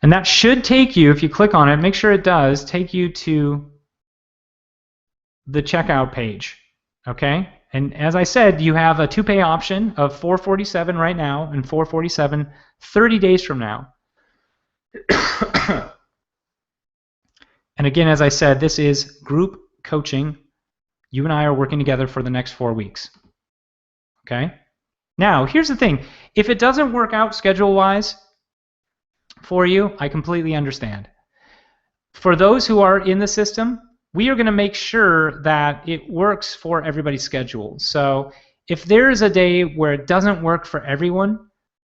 And that should take you, if you click on it, make sure it does, take you to the checkout page. Okay? And as I said, you have a 2-pay option of $447 right now and $447 30 days from now. And again, as I said, this is group coaching. You and I are working together for the next 4 weeks. Okay? Now, here's the thing. If it doesn't work out schedule-wise for you, I completely understand. For those who are in the system, we are going to make sure that it works for everybody's schedule. So if there is a day where it doesn't work for everyone,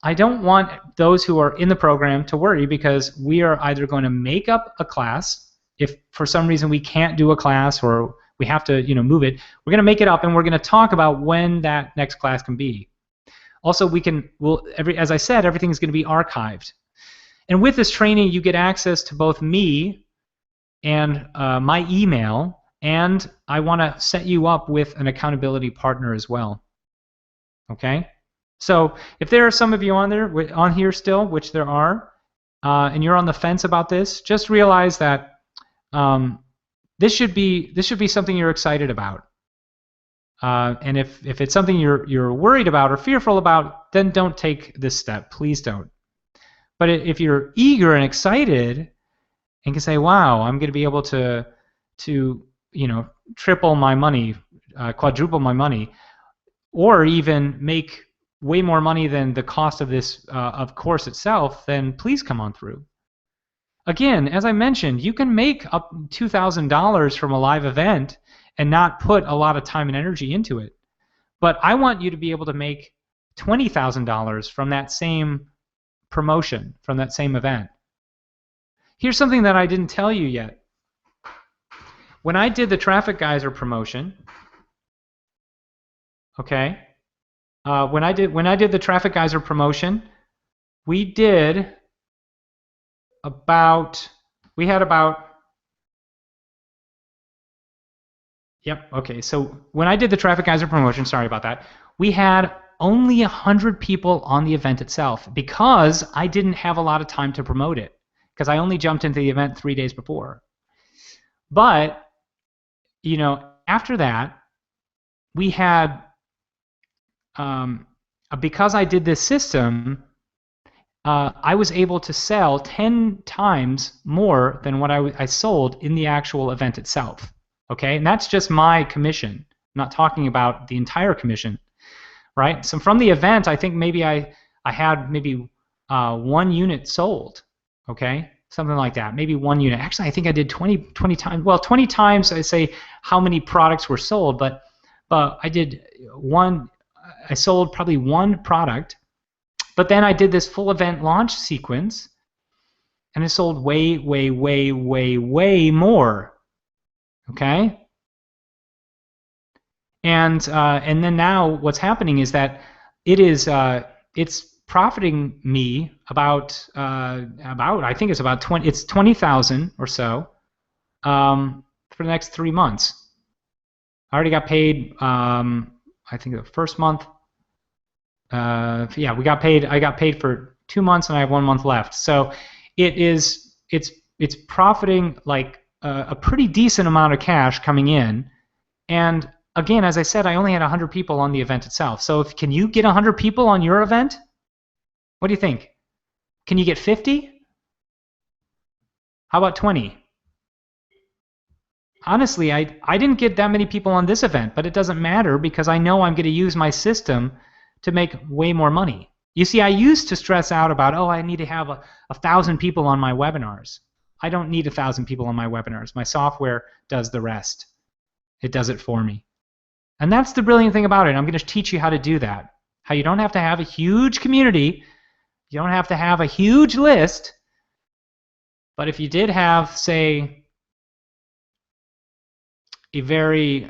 I don't want those who are in the program to worry, because we are either going to make up a class. If for some reason we can't do a class or we have to move it, we're going to make it up, and we're going to talk about when that next class can be. Also, as I said, everything is going to be archived. And with this training, you get access to both me and my email, and I want to set you up with an accountability partner as well. Okay? So if there are some of you on here still, which there are, and you're on the fence about this, just realize that this should be something you're excited about. And if it's something you're worried about or fearful about, then don't take this step. Please don't. But if you're eager and excited and can say, wow, I'm going to be able to triple my money, quadruple my money, or even make way more money than the cost of this of course itself, then please come on through. Again, as I mentioned, you can make up $2,000 from a live event and not put a lot of time and energy into it. But I want you to be able to make $20,000 from that same promotion, from that same event. Here's something that I didn't tell you yet. When I did the Traffic Geyser promotion, okay, when I did the Traffic Geyser promotion, we had about yep, okay, so when I did the Traffic Geyser promotion, sorry about that, we had only 100 people on the event itself because I didn't have a lot of time to promote it because I only jumped into the event 3 days before. But, you know, after that, we had, because I did this system, I was able to sell 10 times more than what I sold in the actual event itself. Okay, and that's just my commission. I'm not talking about the entire commission, right? So from the event, I think maybe I had maybe 1 unit sold. Okay, something like that, maybe 1 unit. Actually, I think I did 20 times. Well, 20 times I say how many products were sold, but I did one. I sold probably 1 product, but then I did this full event launch sequence, and I sold way more. Okay, and then now what's happening is that it's profiting me about I think it's about 20,000 or so for the next 3 months. I already got paid. I think the first month. Yeah, we got paid. I got paid for 2 months, and I have 1 month left. So it's profiting like a pretty decent amount of cash coming in. And again, as I said, I only had 100 people on the event itself. So can you get 100 people on your event? What do you think? Can you get 50? How about 20? Honestly, I didn't get that many people on this event, but it doesn't matter because I know I'm going to use my system to make way more money. You see, I used to stress out about, oh, I need to have 1,000 people on my webinars. I don't need 1,000 people on my webinars. My software does the rest. It does it for me. And that's the brilliant thing about it. I'm going to teach you how to do that. How you don't have to have a huge community. You don't have to have a huge list. But if you did have, say, a very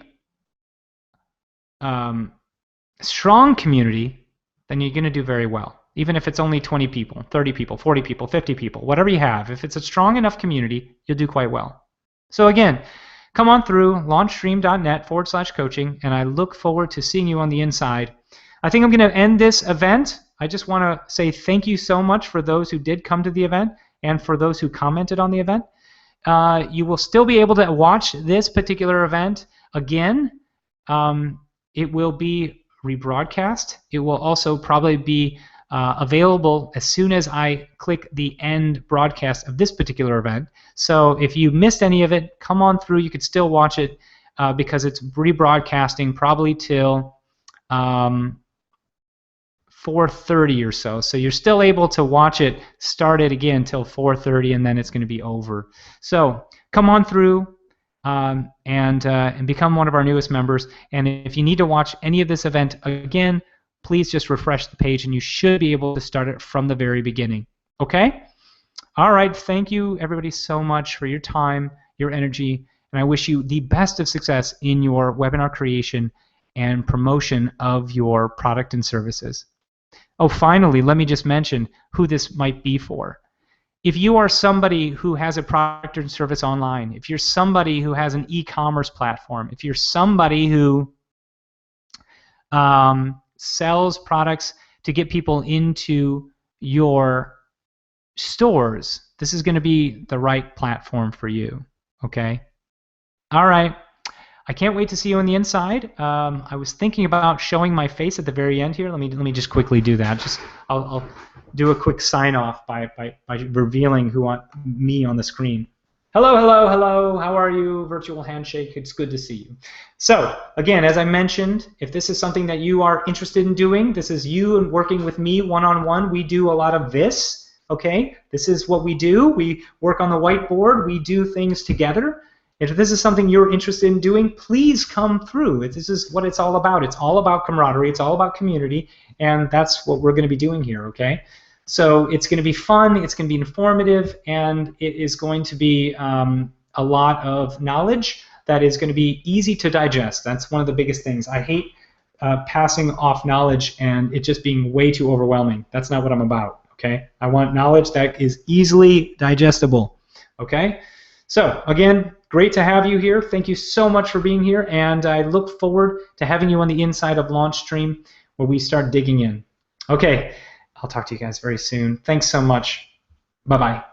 strong community, then you're going to do very well. Even if it's only 20 people, 30 people, 40 people, 50 people, whatever you have, if it's a strong enough community, you'll do quite well. So again, come on through launchstream.net/coaching, and I look forward to seeing you on the inside. I think I'm going to end this event. I just want to say thank you so much for those who did come to the event and for those who commented on the event. You will still be able to watch this particular event again. It will be rebroadcast. It will also probably be available as soon as I click the end broadcast of this particular event. So if you missed any of it, come on through. You could still watch it because it's rebroadcasting probably till 4:30 or so. So you're still able to watch it, start it again till 4:30, and then it's going to be over. So come on through and become one of our newest members. And if you need to watch any of this event again, please just refresh the page, and you should be able to start it from the very beginning. Okay? All right. Thank you, everybody, so much for your time, your energy, and I wish you the best of success in your webinar creation and promotion of your product and services. Oh, finally, let me just mention who this might be for. If you are somebody who has a product or service online, if you're somebody who has an e-commerce platform, if you're somebody who sells products to get people into your stores, this is going to be the right platform for you. Okay? All right. I can't wait to see you on the inside. I was thinking about showing my face at the very end here. Let me just quickly do that. I'll do a quick sign off by revealing me on the screen. Hello, hello, hello. How are you? Virtual handshake. It's good to see you. So again, as I mentioned, if this is something that you are interested in doing, this is you and working with me one-on-one. We do a lot of this. Okay, this is what we do. We work on the whiteboard. We do things together. If this is something you're interested in doing, please come through. This is what it's all about. It's all about camaraderie. It's all about community, and that's what we're going to be doing here, okay? So it's going to be fun. It's going to be informative, and it is going to be a lot of knowledge that is going to be easy to digest. That's one of the biggest things. I hate passing off knowledge and it just being way too overwhelming. That's not what I'm about, okay? I want knowledge that is easily digestible, okay? So again, great to have you here. Thank you so much for being here, and I look forward to having you on the inside of LaunchStream. where we start digging in. Okay, I'll talk to you guys very soon. Thanks so much. Bye-bye.